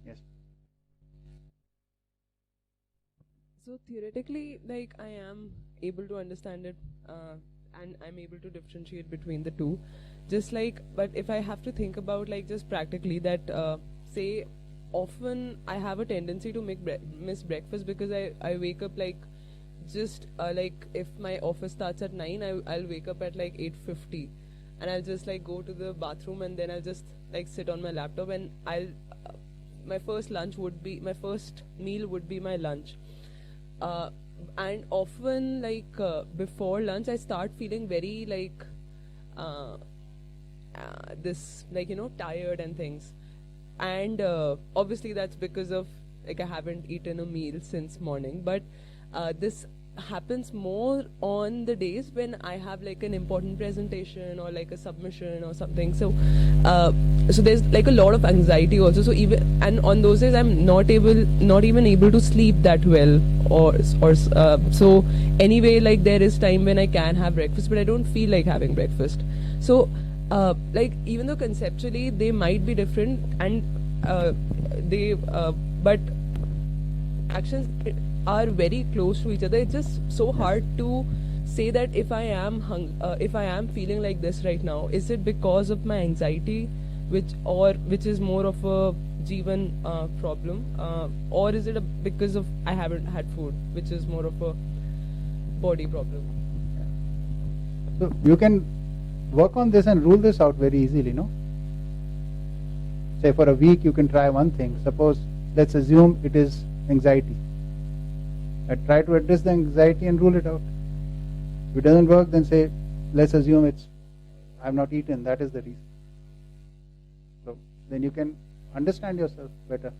Speaker 1: Yes.
Speaker 12: So theoretically, like, I am able to understand it, and I'm able to differentiate between the two. Just like, but if I have to think about, like, just practically that, say, often I have a tendency to miss breakfast because I wake up like, just like, if my office starts at 9, I'll wake up at like 8:50, and I'll just like go to the bathroom, and then I'll just like sit on my laptop, and my first meal would be my lunch, and often like before lunch I start feeling very like this, like, tired and things, and obviously that's because of, like, I haven't eaten a meal since morning. But this happens more on the days when I have like an important presentation or like a submission or something. So so there's like a lot of anxiety also. So even, and on those days I'm not even able to sleep that well, or so anyway, like, there is time when I can have breakfast, but I don't feel like having breakfast. So like, even though conceptually they might be different, and but actions are very close to each other. It's just so hard to say that if I am feeling like this right now, is it because of my anxiety, which is more of a Jeevan problem, or is it because of I haven't had food, which is more of a body problem?
Speaker 1: So you can work on this and rule this out very easily, no? Say for a week you can try one thing. Suppose, let's assume it is anxiety. I try to address the anxiety and rule it out. If it doesn't work, then say, let's assume it's I've not eaten, that is the reason. So then you can understand yourself better.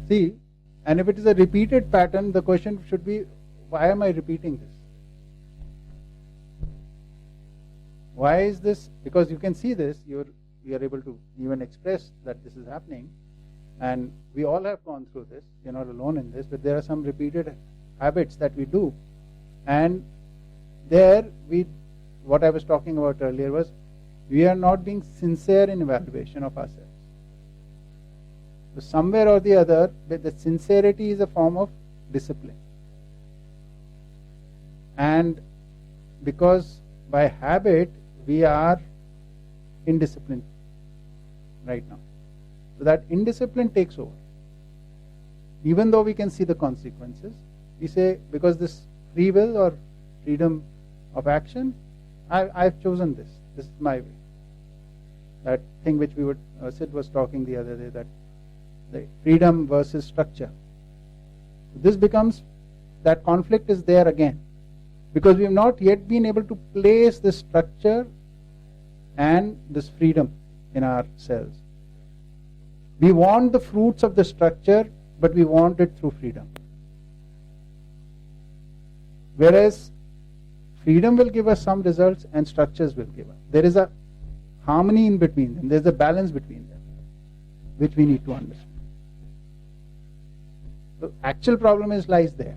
Speaker 1: See, and if it is a repeated pattern, the question should be, why am I repeating this? Why is this? Because you can see this, you are able to even express that this is happening. And we all have gone through this. You're not alone in this, but there are some repeated habits that we do. And there, what I was talking about earlier was, we are not being sincere in evaluation of ourselves. So somewhere or the other, the sincerity is a form of discipline. And because by habit, we are indisciplined right now. So that indiscipline takes over. Even though we can see the consequences, we say, because this free will or freedom of action, I've chosen this. This is my way. That thing which Sid was talking the other day, that the freedom versus structure. This becomes, that conflict is there again. Because we have not yet been able to place the structure and this freedom in ourselves. We want the fruits of the structure, but we want it through freedom. Whereas freedom will give us some results and structures will give us. There is a harmony in between them. There is a balance between them, which we need to understand. The actual problem lies there.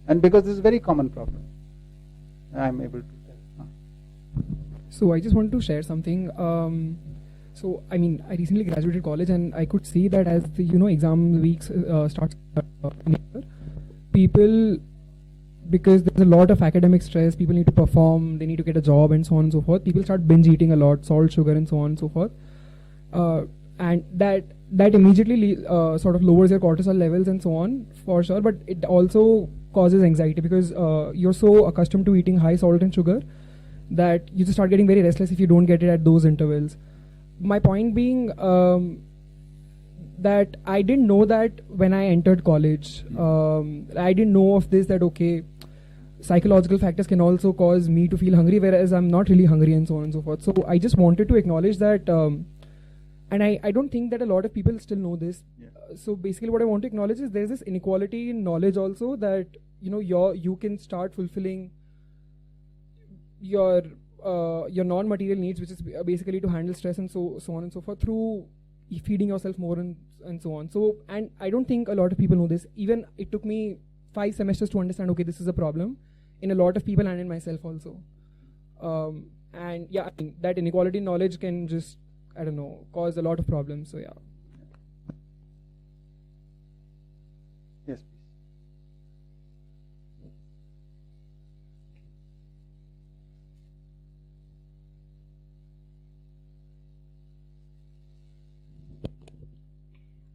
Speaker 1: And because this is a very common problem, I'm able to tell.
Speaker 2: So I just want to share something. So I mean, I recently graduated college, and I could see that as the exam weeks starts, people, because there's a lot of academic stress, people need to perform, they need to get a job, and so on and so forth. People start binge eating a lot, salt, sugar, and so on and so forth, and that immediately sort of lowers your cortisol levels and so on, for sure. But it also causes anxiety because you're so accustomed to eating high salt and sugar that you just start getting very restless if you don't get it at those intervals. My point being that I didn't know that when I entered college. I didn't know of this, that okay, psychological factors can also cause me to feel hungry, whereas I'm not really hungry, and so on and so forth. So I just wanted to acknowledge that, and I don't think that a lot of people still know this. So basically what I want to acknowledge is there's this inequality in knowledge also, that you can start fulfilling your non-material needs, which is basically to handle stress and so on and so forth, through feeding yourself more and so on. So, and I don't think a lot of people know this. Even it took me 5 semesters to understand, okay, this is a problem in a lot of people and in myself also. And yeah, I mean, that inequality in knowledge can just, I don't know, cause a lot of problems. So yeah.
Speaker 1: Yes, please.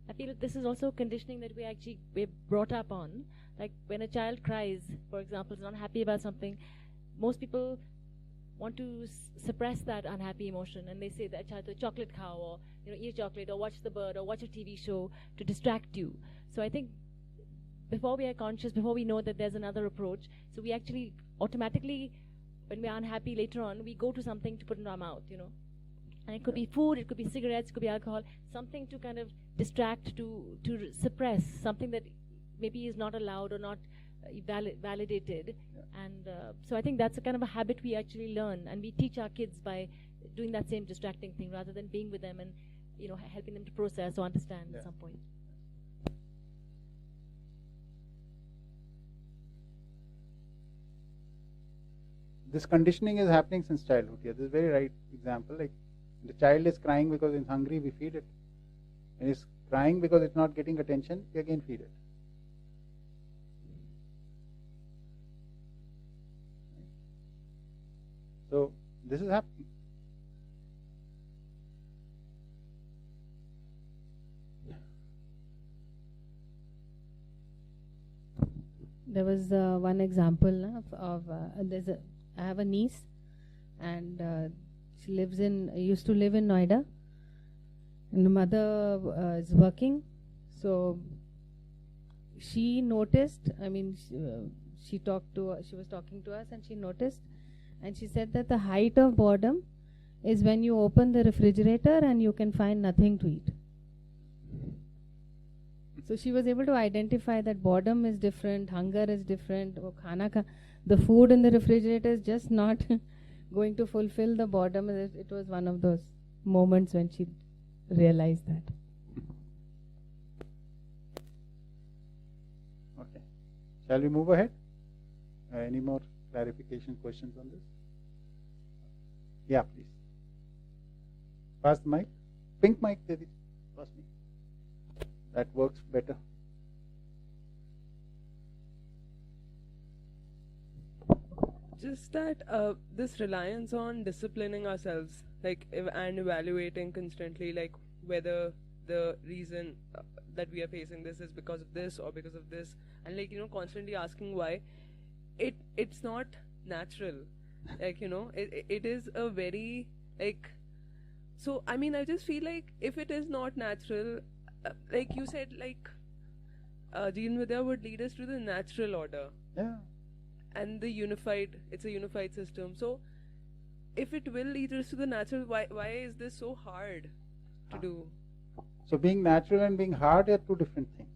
Speaker 13: I feel this is also conditioning that we're brought up on. Like when a child cries, for example, is not happy about something, most people want to suppress that unhappy emotion, and they say that child to chocolate khao, or eat chocolate, or watch the bird, or watch a TV show to distract you. So I think before we are conscious, before we know that there's another approach, so we actually automatically, when we are unhappy later on, we go to something to put in our mouth, And it could be food, it could be cigarettes, it could be alcohol, something to kind of distract, to suppress, something that maybe is not allowed or not validated. And so I think that's a kind of a habit we actually learn, and we teach our kids by doing that same distracting thing rather than being with them and helping them to process or understand at some point.
Speaker 1: This conditioning is happening since childhood. Yeah, this is a very right example. Like the child is crying because it's hungry, we feed it. When it's crying because it's not getting attention, we again feed it. So this is happening.
Speaker 3: There was one example of I have a niece, and she used to live in Noida, and the mother is working. So she noticed. I mean, she was talking to us, and she noticed, and she said that the height of boredom is when you open the refrigerator and you can find nothing to eat. So she was able to identify that boredom is different, hunger is different. The food in the refrigerator is just not going to fulfill the boredom. It was one of those moments when she realized that.
Speaker 1: Okay. Shall we move ahead? Any more clarification questions on this? Yeah, please. Pass the mic. Pink mic, Devi. Pass me. That works better.
Speaker 12: Just that this reliance on disciplining ourselves, and evaluating constantly, whether the reason that we are facing this is because of this or because of this, and constantly asking why. It's not natural. It is a very so I mean, I just feel like if it is not natural, like you said, Jeevan Vidya would lead us to the natural order.
Speaker 1: Yeah.
Speaker 12: And it's a unified system. So if it will lead us to the natural, why is this so hard to do?
Speaker 1: So being natural and being hard are two different things,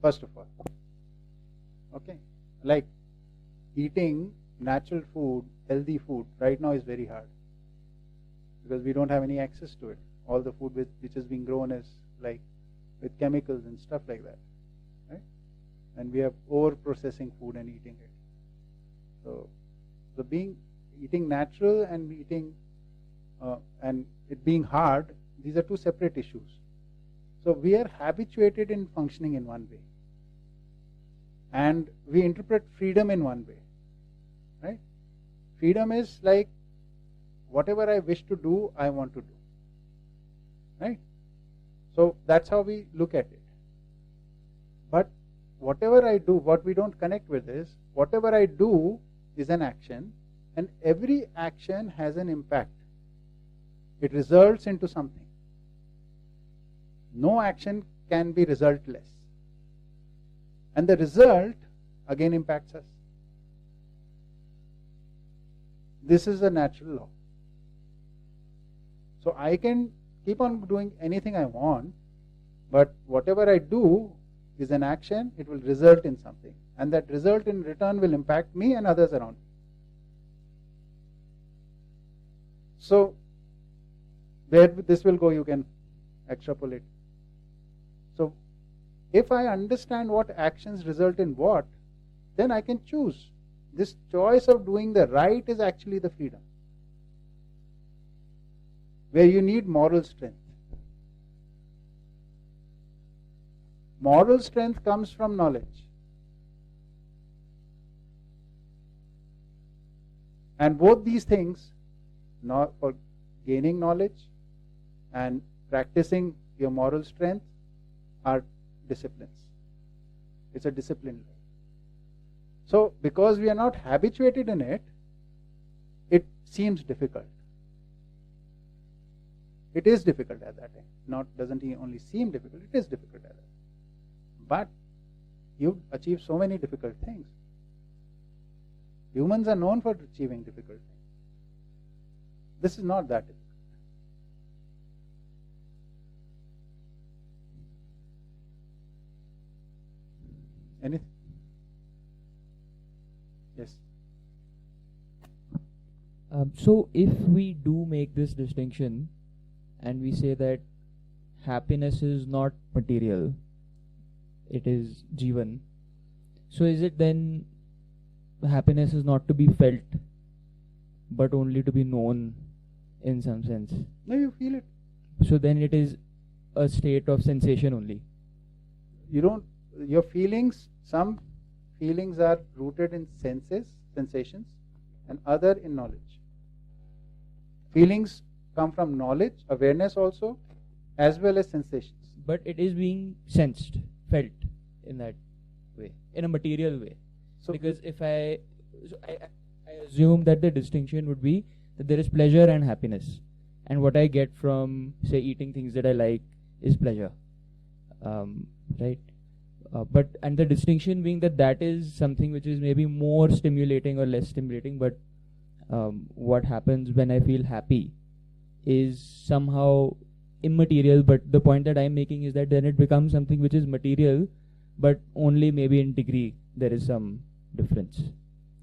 Speaker 1: first of all. Okay. Like eating natural food, healthy food, right now is very hard because we don't have any access to it. All the food which is being grown is with chemicals and stuff like that. and we are over processing food and eating it. So eating natural and eating and it being hard, these are two separate issues. So we are habituated in functioning in one way, and we interpret freedom in one way, right? Freedom is like whatever I wish to do, I want to do, right? So that's how we look at it. But whatever I do, what we don't connect with is, whatever I do is an action, and every action has an impact. It results into something. No action can be resultless. And the result again impacts us. This is a natural law. So I can keep on doing anything I want, but whatever I do is an action, it will result in something. And that result in return will impact me and others around me. So where this will go, you can extrapolate. So if I understand what actions result in what, then I can choose. This choice of doing the right is actually the freedom, where you need moral strength. Moral strength comes from knowledge. And both these things, for gaining knowledge and practicing your moral strength, are disciplines. It's a discipline. So because we are not habituated in it, it seems difficult. It is difficult at that time. Doesn't only seem difficult, it is difficult at that time. But you achieve so many difficult things. Humans are known for achieving difficult things. This is not that difficult. Anything? Yes.
Speaker 14: So if we do make this distinction and we say that happiness is not material, it is Jeevan, so is it then happiness is not to be felt but only to be known in some sense?
Speaker 1: No, you feel it.
Speaker 14: So then it is a state of sensation only.
Speaker 1: Your feelings, some feelings are rooted in sensations, and other in knowledge. Feelings come from knowledge, awareness also, as well as sensations.
Speaker 14: But it is being sensed, felt in that way, in a material way. So because I assume that the distinction would be that there is pleasure and happiness, and what I get from, say, eating things that I like is pleasure, right? And the distinction being that is something which is maybe more stimulating or less stimulating, but what happens when I feel happy is somehow immaterial. But the point that I'm making is that then it becomes something which is material, but only maybe in degree there is some difference,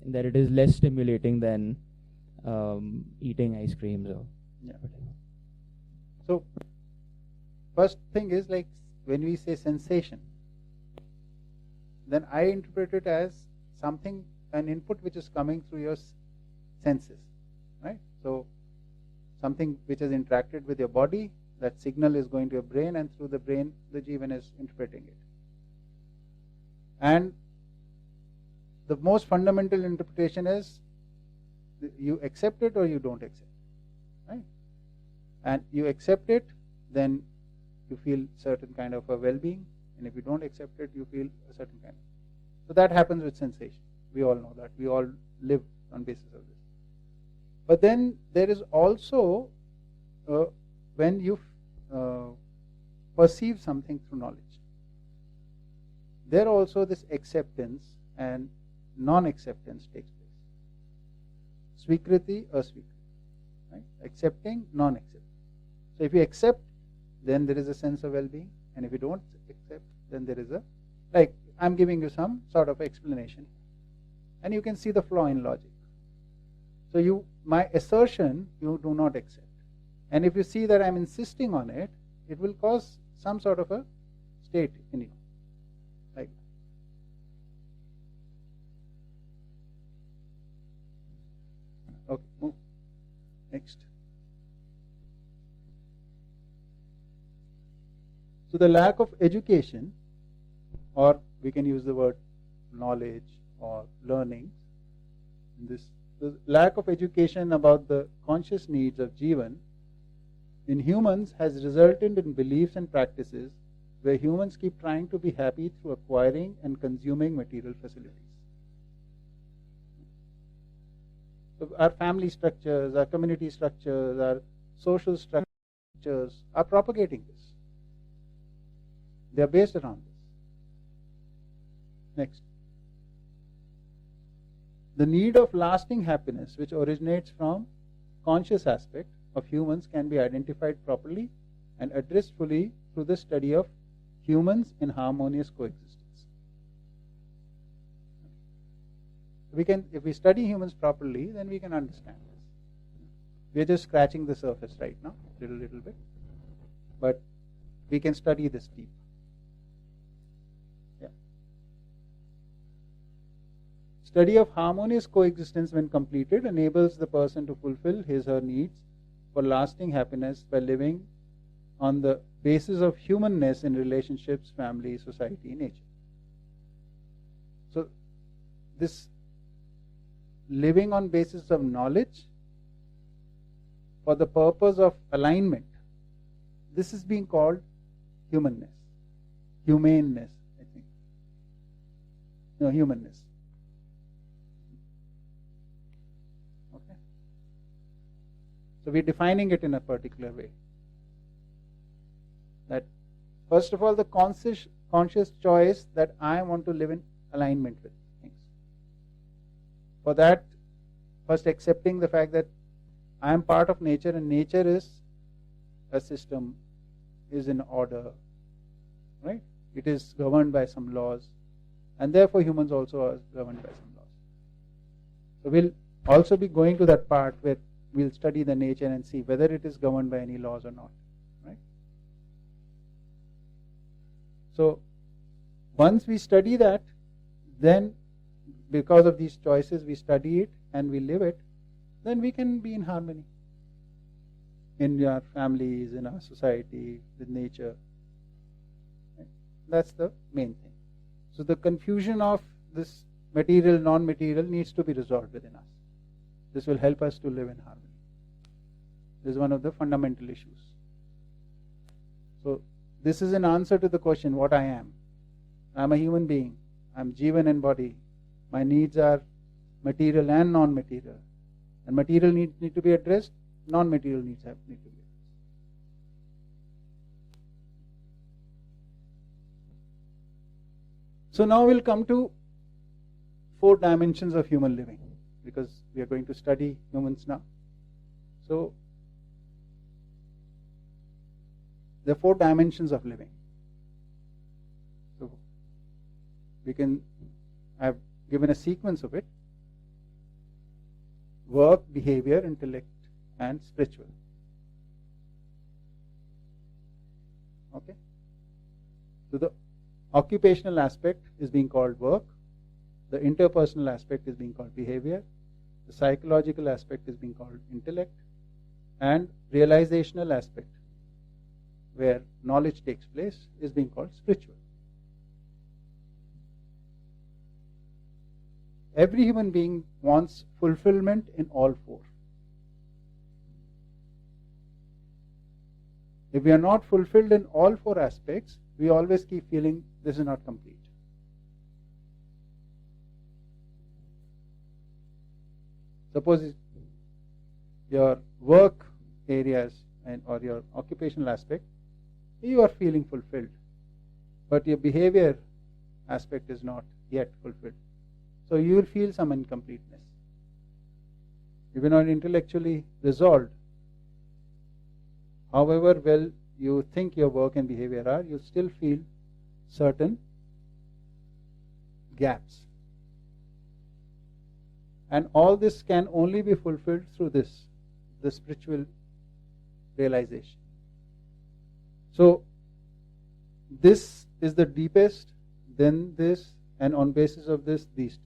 Speaker 14: in that it is less stimulating than eating ice creams or whatever.
Speaker 1: So first thing is, like, when we say sensation, then I interpret it as something, an input which is coming through your senses, right? So something which has interacted with your body, that signal is going to your brain, and through the brain the Jeevan is interpreting it. And the most fundamental interpretation is you accept it or you don't accept it, right? And you accept it, then you feel certain kind of a well-being, and if you don't accept it, you feel a certain kind of. So that happens with sensation. We all know that. We all live on basis of this. But then there is also when you perceive something through knowledge, there also this acceptance and non-acceptance takes place. Svikriti, asvikriti, right? Accepting, non-accepting. So if you accept, then there is a sense of well-being, and if you don't accept, then there is a, like, I'm giving you some sort of explanation, and you can see the flaw in logic. So my assertion you do not accept, and if you see that I'm insisting on it, it will cause some sort of a state in you, like. Okay, move. Next. So the lack of education, or we can use the word knowledge or learning, the lack of education about the conscious needs of Jeevan in humans has resulted in beliefs and practices where humans keep trying to be happy through acquiring and consuming material facilities. So our family structures, our community structures, our social structures are propagating this. They are based around this. Next. The need of lasting happiness, which originates from conscious aspect of humans, can be identified properly and addressed fully through the study of humans in harmonious coexistence. If we study humans properly, then we can understand this. We are just scratching the surface right now, little bit, but we can study this deep. Yeah. Study of harmonious coexistence, when completed, enables the person to fulfill his or her needs for lasting happiness by living on the basis of humanness in relationships, family, society, nature. So this living on basis of knowledge for the purpose of alignment, this is being called humaneness, humaneness, I think. No, humanness. Okay. So we're defining it in a particular way. That first of all, the conscious choice that I want to live in alignment with things. For that, first accepting the fact that I am part of nature, and nature is a system, is in order, right? It is governed by some laws, and therefore humans also are governed by some laws. So we'll also be going to that part where we'll study the nature and see whether it is governed by any laws or not, right? So once we study that, then because of these choices we study it and we live it, then we can be in harmony in our families, in our society, with nature. Right? That's the main thing. So the confusion of this material, non-material needs to be resolved within us. This will help us to live in harmony. This is one of the fundamental issues. So this is an answer to the question, what I am. I am a human being. I am Jeevan in body. My needs are material and non-material. And material needs need to be addressed. Non-material needs need to be addressed. So now we'll come to 4 dimensions of human living, because we are going to study humans now. So there are 4 dimensions of living. So I've given a sequence of it: work, behavior, intellect, and spiritual. Okay. So the occupational aspect is being called work. The interpersonal aspect is being called behavior. The psychological aspect is being called intellect. And realizational aspect, where knowledge takes place, is being called spiritual. Every human being wants fulfillment in all 4. If we are not fulfilled in all 4 aspects, we always keep feeling this is not complete. Suppose your work areas or your occupational aspect, you are feeling fulfilled, but your behavior aspect is not yet fulfilled. So you will feel some incompleteness. If you are not intellectually resolved, however well you think your work and behavior are, you still feel certain gaps. And all this can only be fulfilled through the spiritual realization. So this is the deepest, then this, and on basis of this, these 2.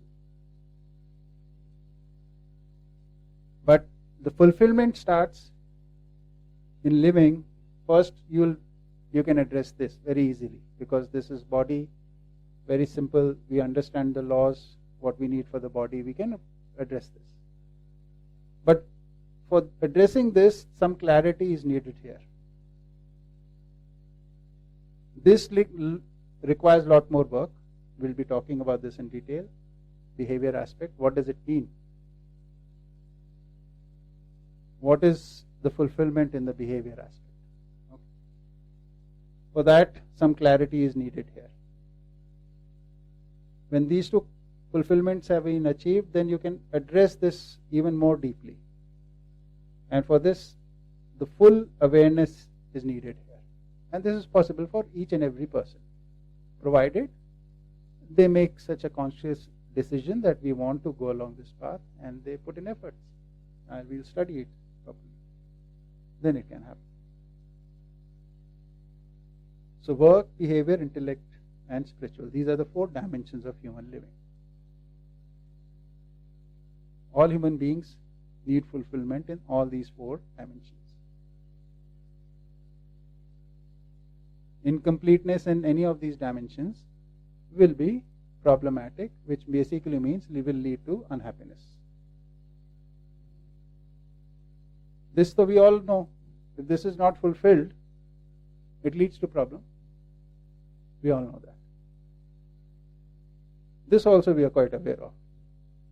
Speaker 1: But the fulfillment starts in living. First, you can address this very easily, because this is body, very simple. We understand the laws, what we need for the body. We can address this. But for addressing this, some clarity is needed here. This requires a lot more work. We'll be talking about this in detail. Behavior aspect. What does it mean? What is the fulfillment in the behavior aspect? Okay. For that, some clarity is needed here. When these two fulfillments have been achieved, then you can address this even more deeply. And for this, the full awareness is needed here. And this is possible for each and every person, provided they make such a conscious decision that we want to go along this path, and they put in efforts, and we'll study it properly. Then it can happen. So work, behavior, intellect, and spiritual. These are the 4 dimensions of human living. All human beings need fulfillment in all these 4 dimensions. Incompleteness in any of these dimensions will be problematic, which basically means it will lead to unhappiness. This, though, we all know, if this is not fulfilled, it leads to problem. We all know that. This also we are quite aware of.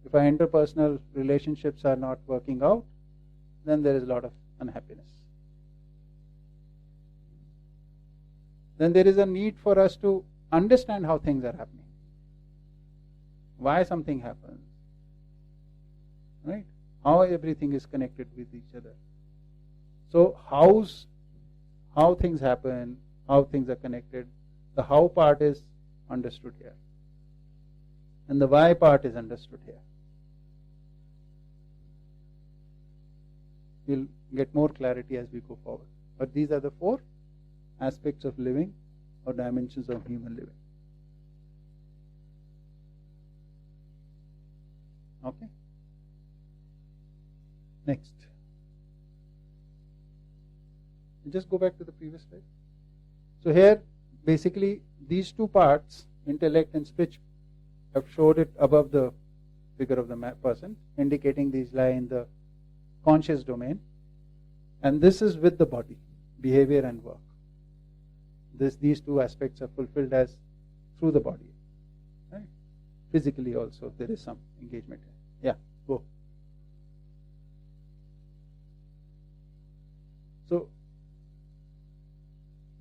Speaker 1: If our interpersonal relationships are not working out, then there is a lot of unhappiness. Then there is a need for us to understand how things are happening, why something happens, right? How everything is connected with each other. So how things happen, how things are connected, the how part is understood here, and the why part is understood here. We'll get more clarity as we go forward. But these are the 4 aspects of living, or dimensions of human living. Okay. Next. Just go back to the previous slide. So here, basically, these 2 parts, intellect and speech, I've showed it above the figure of the person, indicating these lie in the conscious domain, and this is with the body, behavior and work. These 2 aspects are fulfilled as through the body, right? Physically also there is some engagement here. Yeah, go. So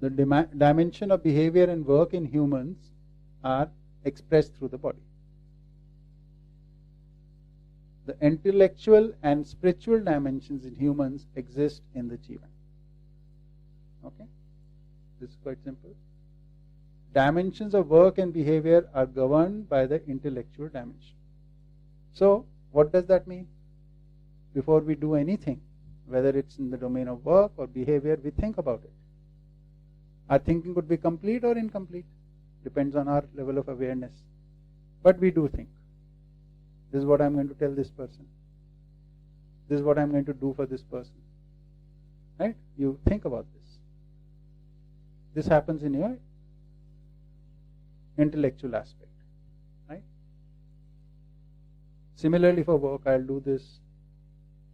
Speaker 1: the dimension of behavior and work in humans are expressed through the body. The intellectual and spiritual dimensions in humans exist in the Jeevan. Okay? This is quite simple. Dimensions of work and behavior are governed by the intellectual dimension. So, what does that mean? Before we do anything, whether it's in the domain of work or behavior, we think about it. Our thinking could be complete or incomplete. Depends on our level of awareness. But we do think. This is what I'm going to tell this person. This is what I'm going to do for this person. Right? You think about this. This happens in your intellectual aspect. Right? Similarly for work, I'll do this,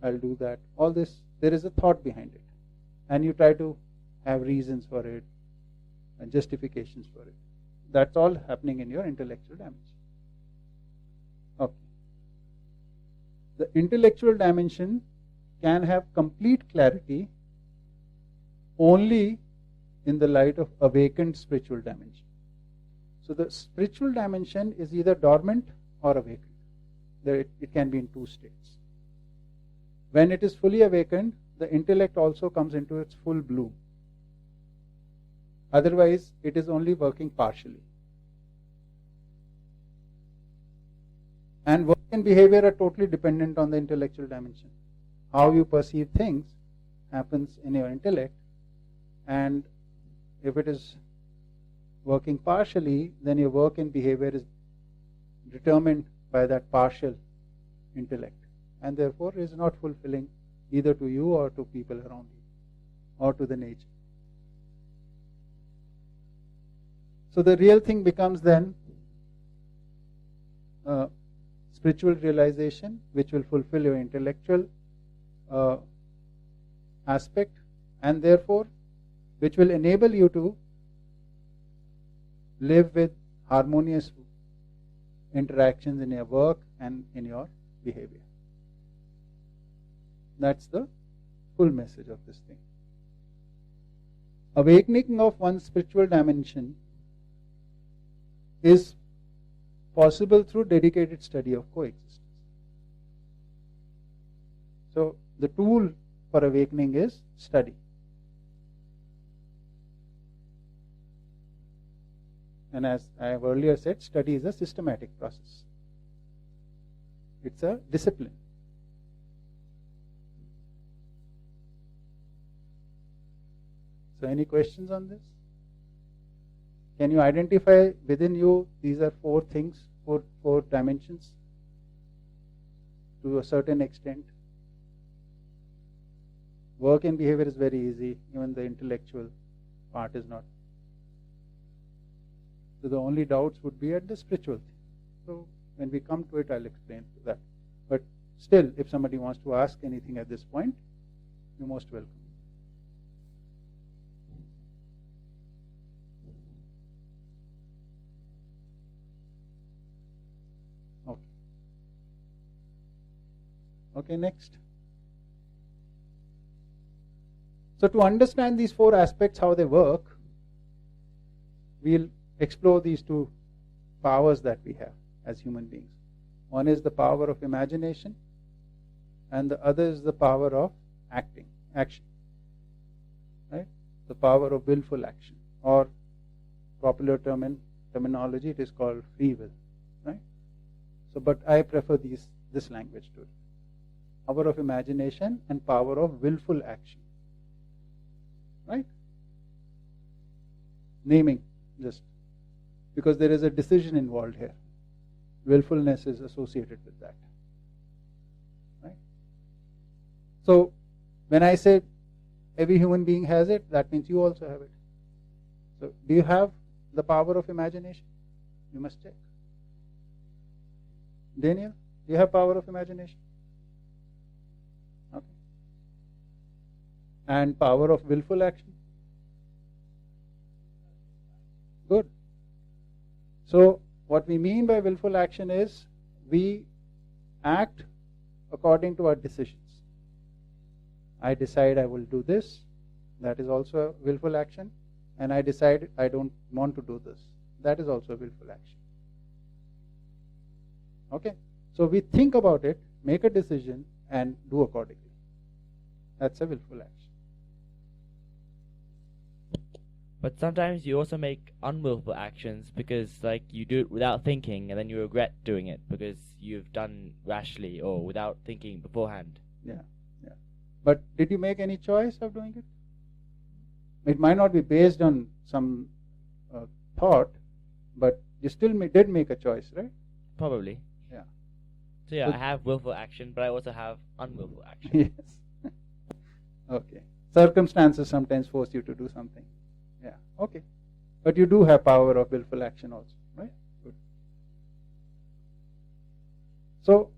Speaker 1: I'll do that. All this, there is a thought behind it. And you try to have reasons for it and justifications for it. That's all happening in your intellectual dimension. Okay. The intellectual dimension can have complete clarity only in the light of awakened spiritual dimension. So the spiritual dimension is either dormant or awakened. It can be in 2 states. When it is fully awakened, the intellect also comes into its full bloom. Otherwise, it is only working partially. And work and behavior are totally dependent on the intellectual dimension. How you perceive things happens in your intellect, and if it is working partially, then your work and behavior is determined by that partial intellect, and therefore is not fulfilling either to you or to people around you or to the nature. So the real thing becomes then spiritual realization, which will fulfill your intellectual aspect, and therefore which will enable you to live with harmonious interactions in your work and in your behavior. That's the full message of this thing. Awakening of one's spiritual dimension is possible through dedicated study of coexistence. So the tool for awakening is study. And as I have earlier said, study is a systematic process. It's a discipline. So any questions on this? Can you identify within you, these are four things, four dimensions to a certain extent? Work and behavior is very easy, even the intellectual part is not. So the only doubts would be at the spiritual thing. So when we come to it, I'll explain that. But still, if somebody wants to ask anything at this point, you're most welcome. Okay, next. So to understand these four aspects, how they work, we'll explore these two powers that we have as human beings. One is the power of imagination, and the other is the power of action. Right? The power of willful action, or popular terminology, it is called free will. Right? So, but I prefer this language to it. Power of imagination and power of willful action. Right? Naming, just because there is a decision involved here. Willfulness is associated with that. Right? So when I say every human being has it, that means you also have it. So do you have the power of imagination? You must check. Daniel, do you have power of imagination? Okay. And power of willful action? Good. So what we mean by willful action is we act according to our decisions. I decide I will do this, that is also a willful action, and I decide I don't want to do this, that is also a willful action. Okay? So we think about it, make a decision, and do accordingly. That's a willful action.
Speaker 7: But sometimes you also make unwillful actions because, like, you do it without thinking and then you regret doing it because you've done rashly or without thinking beforehand.
Speaker 1: Yeah. But did you make any choice of doing it? It might not be based on some thought, but you still did make a choice, right?
Speaker 7: Probably.
Speaker 1: Yeah.
Speaker 7: So yeah, I have willful action, but I also have unwillful action.
Speaker 1: Yes. Okay. Circumstances sometimes force you to do something. Yeah. Okay. But you do have power of willful action also, right? Good. So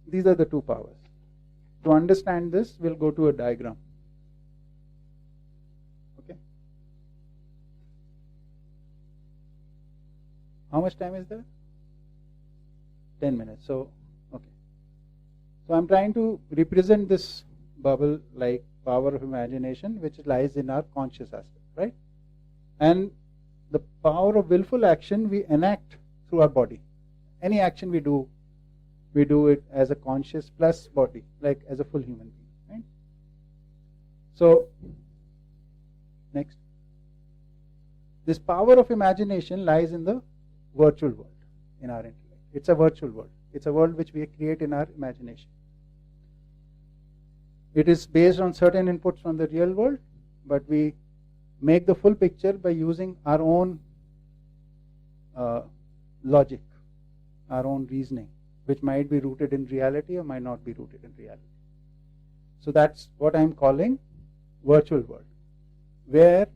Speaker 1: these are the two powers. To understand this, we'll go to a diagram. Okay. How much time is there? 10 minutes. So, okay. So I'm trying to represent this bubble like power of imagination, which lies in our conscious aspect, right? And the power of willful action we enact through our body. Any action we do it as a conscious plus body, like as a full human being, right? So, next. This power of imagination lies in the virtual world, in our intellect. It's a virtual world. It's a world which we create in our imagination. It is based on certain inputs from the real world, but we make the full picture by using our own logic, our own reasoning, which might be rooted in reality or might not be rooted in reality. So that's what I'm calling virtual world, where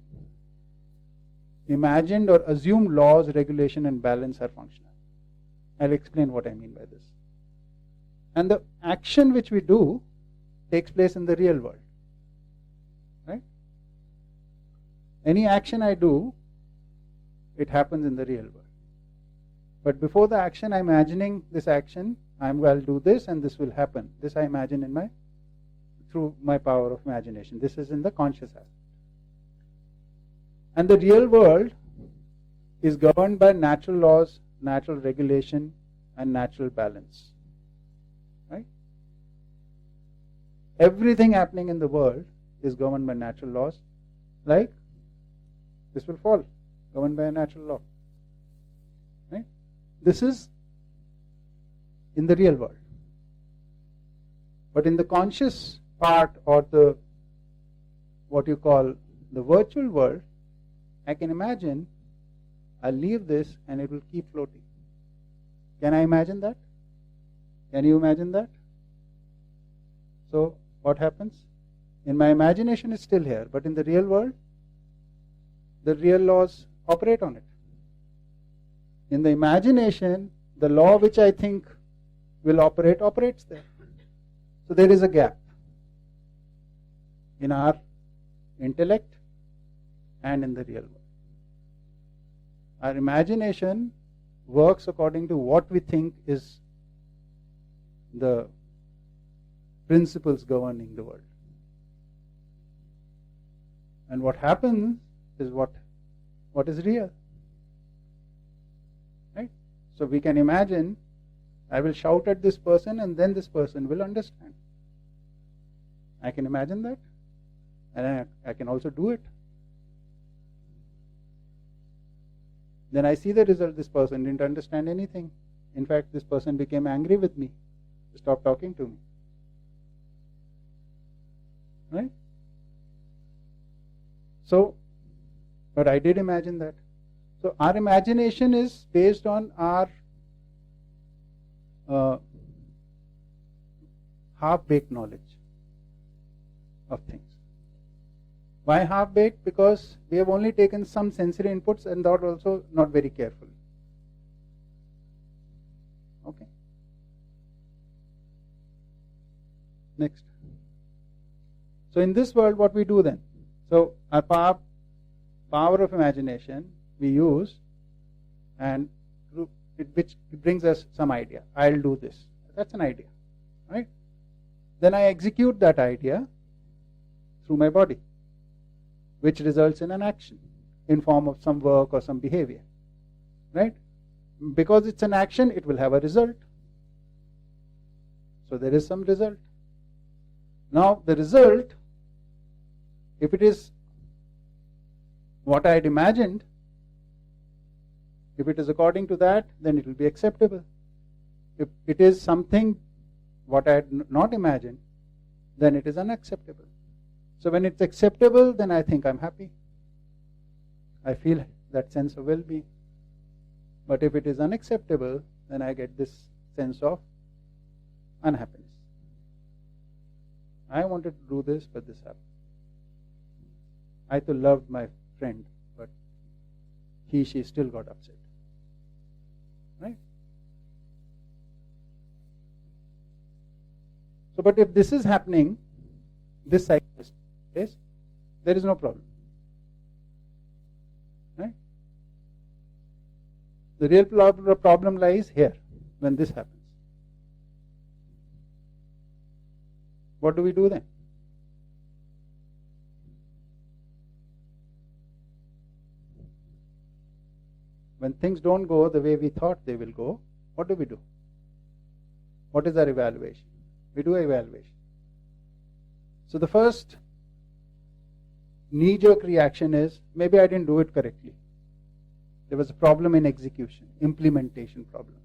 Speaker 1: imagined or assumed laws, regulation and balance are functional. I'll explain what I mean by this. And the action which we do takes place in the real world. Right? Any action I do, it happens in the real world. But before the action, I'm imagining this action, I'll do this and this will happen. This I imagine through my power of imagination. This is in the conscious aspect. And the real world is governed by natural laws, natural regulation and natural balance. Right? Everything happening in the world is governed by natural laws. Like this will fall, governed by a natural law. Right? This is in the real world. But in the conscious part, or the what you call the virtual world, I can imagine I'll leave this and it will keep floating. Can I imagine that? Can you imagine that? So what happens? In my imagination it's still here, but in the real world, the real laws operate on it. In the imagination, the law which I think will operate, operates there. So there is a gap in our intellect and in the real world. Our imagination works according to what we think is the principles governing the world. And what happens is what is real. Right? So we can imagine, I will shout at this person and then this person will understand. I can imagine that, and I can also do it. Then I see the result. This person didn't understand anything. In fact, this person became angry with me, stopped talking to me. Right? So, but I did imagine that. So our imagination is based on our half-baked knowledge of things. Why half-baked? Because we have only taken some sensory inputs and that also not very carefully. Okay. Next. So in this world, what we do then? So our power of imagination we use, and which brings us some idea. I'll do this. That's an idea, right? Then I execute that idea through my body, which results in an action in form of some work or some behavior, right? Because it's an action, it will have a result. So there is some result. Now the result, if it is what I had imagined, if it is according to that, then it will be acceptable. If it is something what I had not imagined, then it is unacceptable. So when it's acceptable, then I think I'm happy. I feel that sense of well-being. But if it is unacceptable, then I get this sense of unhappiness. I wanted to do this, but this happened. I too loved my friend, but she still got upset. Right? So, but if this is happening, this cycle is, there is no problem. Right? The real problem lies here when this happens. What do we do then? When things don't go the way we thought they will go, what do we do? What is our evaluation? We do evaluation. So the first knee-jerk reaction is, maybe I didn't do it correctly. There was a problem in execution, implementation problem.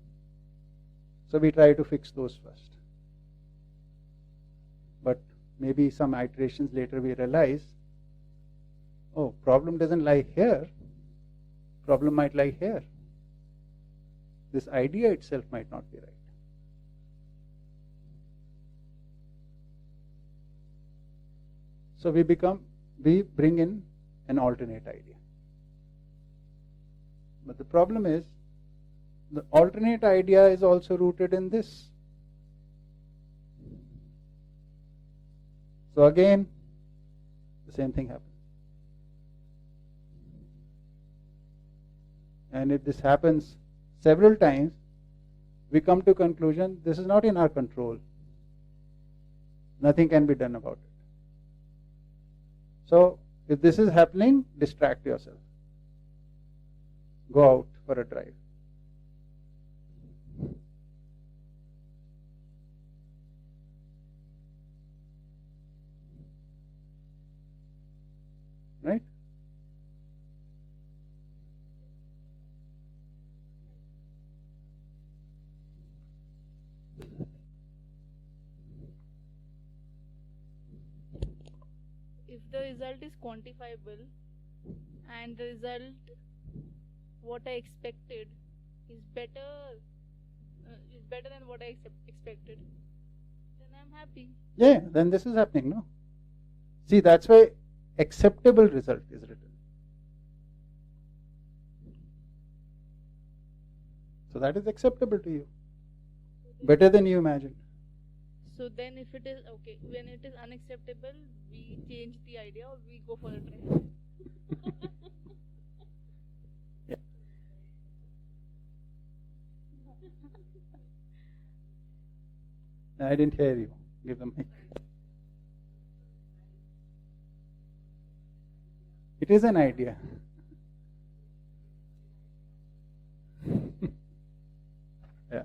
Speaker 1: So we try to fix those first. But maybe some iterations later we realize, oh, problem doesn't lie here. Problem might lie here. This idea itself might not be right. So we bring in an alternate idea. But the problem is, the alternate idea is also rooted in this. So again, the same thing happens. And if this happens several times, we come to conclusion, this is not in our control. Nothing can be done about it. So, if this is happening, distract yourself. Go out for a drive. Right?
Speaker 10: If the result is quantifiable and the result what I expected is better than what I expected, then I'm happy.
Speaker 1: Yeah, then this is happening, no? See, that's why acceptable result is written. So that is acceptable to you. Better than you imagined.
Speaker 10: So then if it is okay, when it is unacceptable, we change the idea or we go for a drive.
Speaker 1: Yeah. I didn't hear you. Give them mic. It is an idea. Yeah.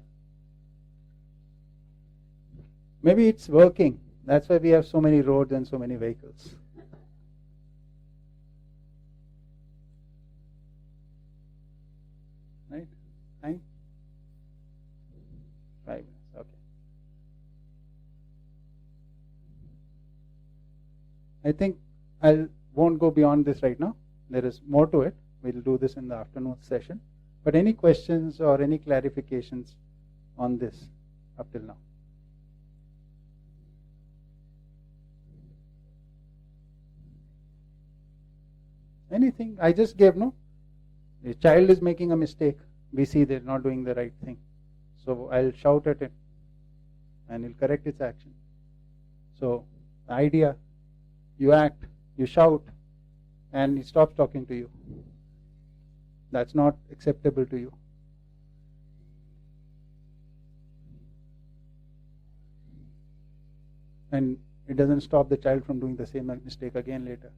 Speaker 1: Maybe it's working. That's why we have so many roads and so many vehicles. Right? Time? 5 minutes. Okay. I think I won't go beyond this right now. There is more to it. We'll do this in the afternoon session. But any questions or any clarifications on this up till now? Anything? I just gave, no? A child is making a mistake. We see they're not doing the right thing. So I'll shout at it and he'll correct its action. So the idea, you act, you shout, and he stops talking to you. That's not acceptable to you. And it doesn't stop the child from doing the same mistake again later.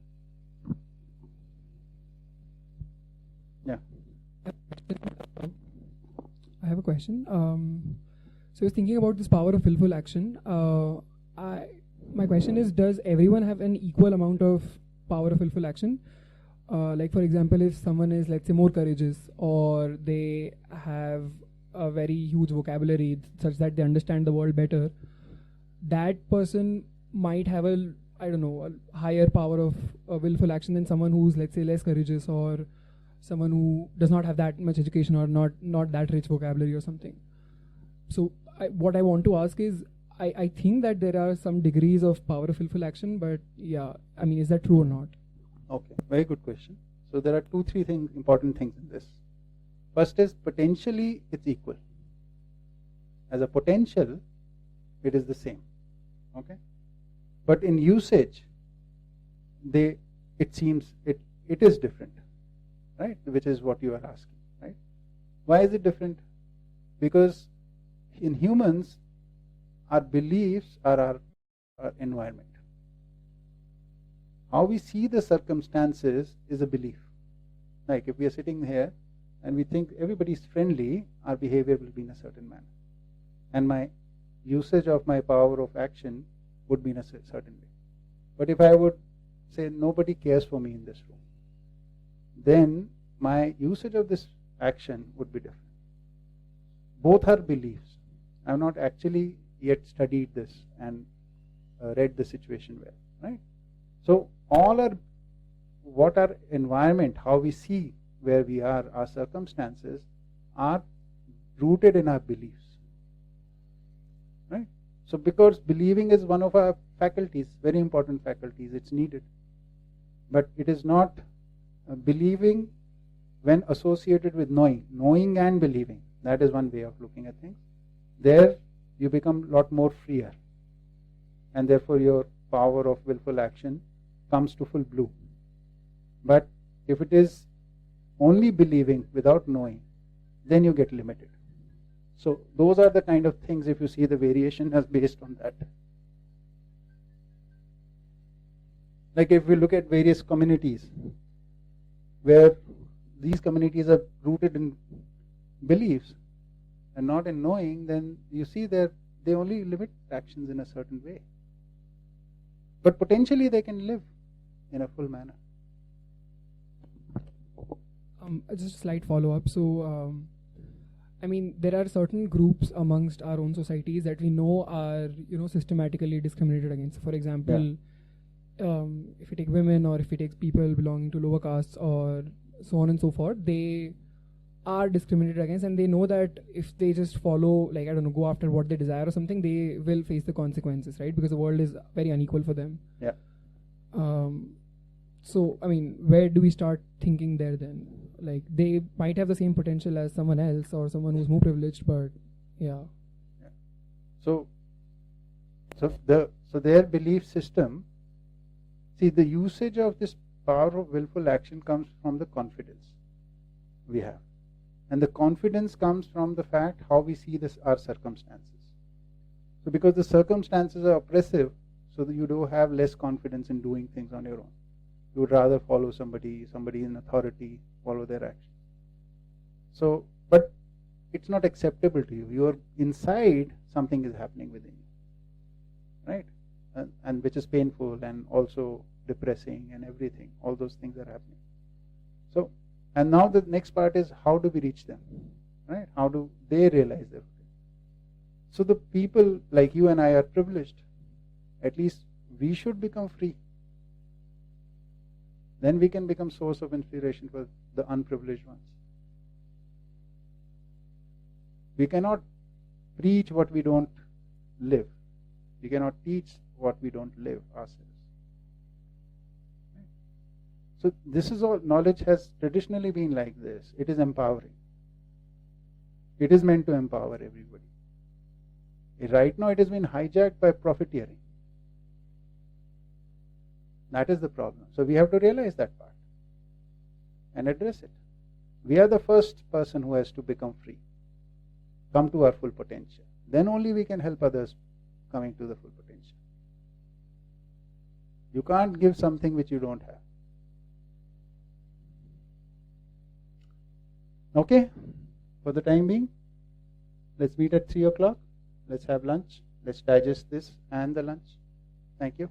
Speaker 1: Yeah.
Speaker 2: I have a question. So I was thinking about this power of willful action. My question is, does everyone have an equal amount of power of willful action? Like for example, if someone is, let's say, more courageous, or they have a very huge vocabulary such that they understand the world better, that person might have a higher power of willful action than someone who's, let's say, less courageous, or someone who does not have that much education or not that rich vocabulary or something. So what I want to ask is, I think that there are some degrees of power of willful action, but yeah, I mean, is that true or not?
Speaker 1: Okay, very good question. So there are 2-3 important things in this. First is, potentially it's equal. As a potential, it is the same. Okay, but in usage, it seems it is different, right? Which is what you are asking, right? Why is it different? Because in humans, our beliefs are our environment. How we see the circumstances is a belief. Like if we are sitting here and we think everybody is friendly, our behavior will be in a certain manner. And my usage of my power of action would be in a certain way. But if I would say nobody cares for me in this room, then my usage of this action would be different. Both are beliefs. I have not actually yet studied this and read the situation well, right? So what our environment, how we see where we are, our circumstances are rooted in our beliefs, right? So because believing is one of our faculties, very important faculties, it's needed. But it is not believing when associated with knowing and believing. That is one way of looking at things. There you become a lot more freer, and therefore your power of willful action comes to full bloom. But if it is only believing without knowing, then you get limited. So those are the kind of things, if you see the variation as based on that. Like if we look at various communities where these communities are rooted in beliefs and not in knowing, then you see that they only limit actions in a certain way. But potentially they can live in a full manner.
Speaker 2: Just a slight follow-up. So, I mean, there are certain groups amongst our own societies that we know are, systematically discriminated against. For example, if you take women, or if you take people belonging to lower castes, or so on and so forth, they are discriminated against, and they know that if they just follow, like, I don't know, go after what they desire or something, they will face the consequences, right? Because the world is very unequal for them.
Speaker 1: Yeah.
Speaker 2: So, I mean, where do we start thinking there then? Like, they might have the same potential as someone else or someone who's more privileged, but yeah.
Speaker 1: So their belief system, see, the usage of this power of willful action comes from the confidence we have. And the confidence comes from the fact how we see our circumstances. So because the circumstances are oppressive, so that you do have less confidence in doing things on your own. You would rather follow somebody in authority, follow their actions. So, but it's not acceptable to you. You're inside, something is happening within you, right? And which is painful and also depressing and everything. All those things are happening. So, and now the next part is, how do we reach them, right? How do they realize their freedom? So the people like you and I are privileged. At least we should become free. Then we can become source of inspiration for the unprivileged ones. We cannot preach what we don't live. We cannot teach what we don't live ourselves. So this is all, knowledge has traditionally been like this. It is empowering. It is meant to empower everybody. Right now it has been hijacked by profiteering. That is the problem. So we have to realize that part and address it. We are the first person who has to become free, come to our full potential. Then only we can help others coming to the full potential. You can't give something which you don't have. Okay? For the time being, let's meet at 3 o'clock. Let's have lunch. Let's digest this and the lunch. Thank you.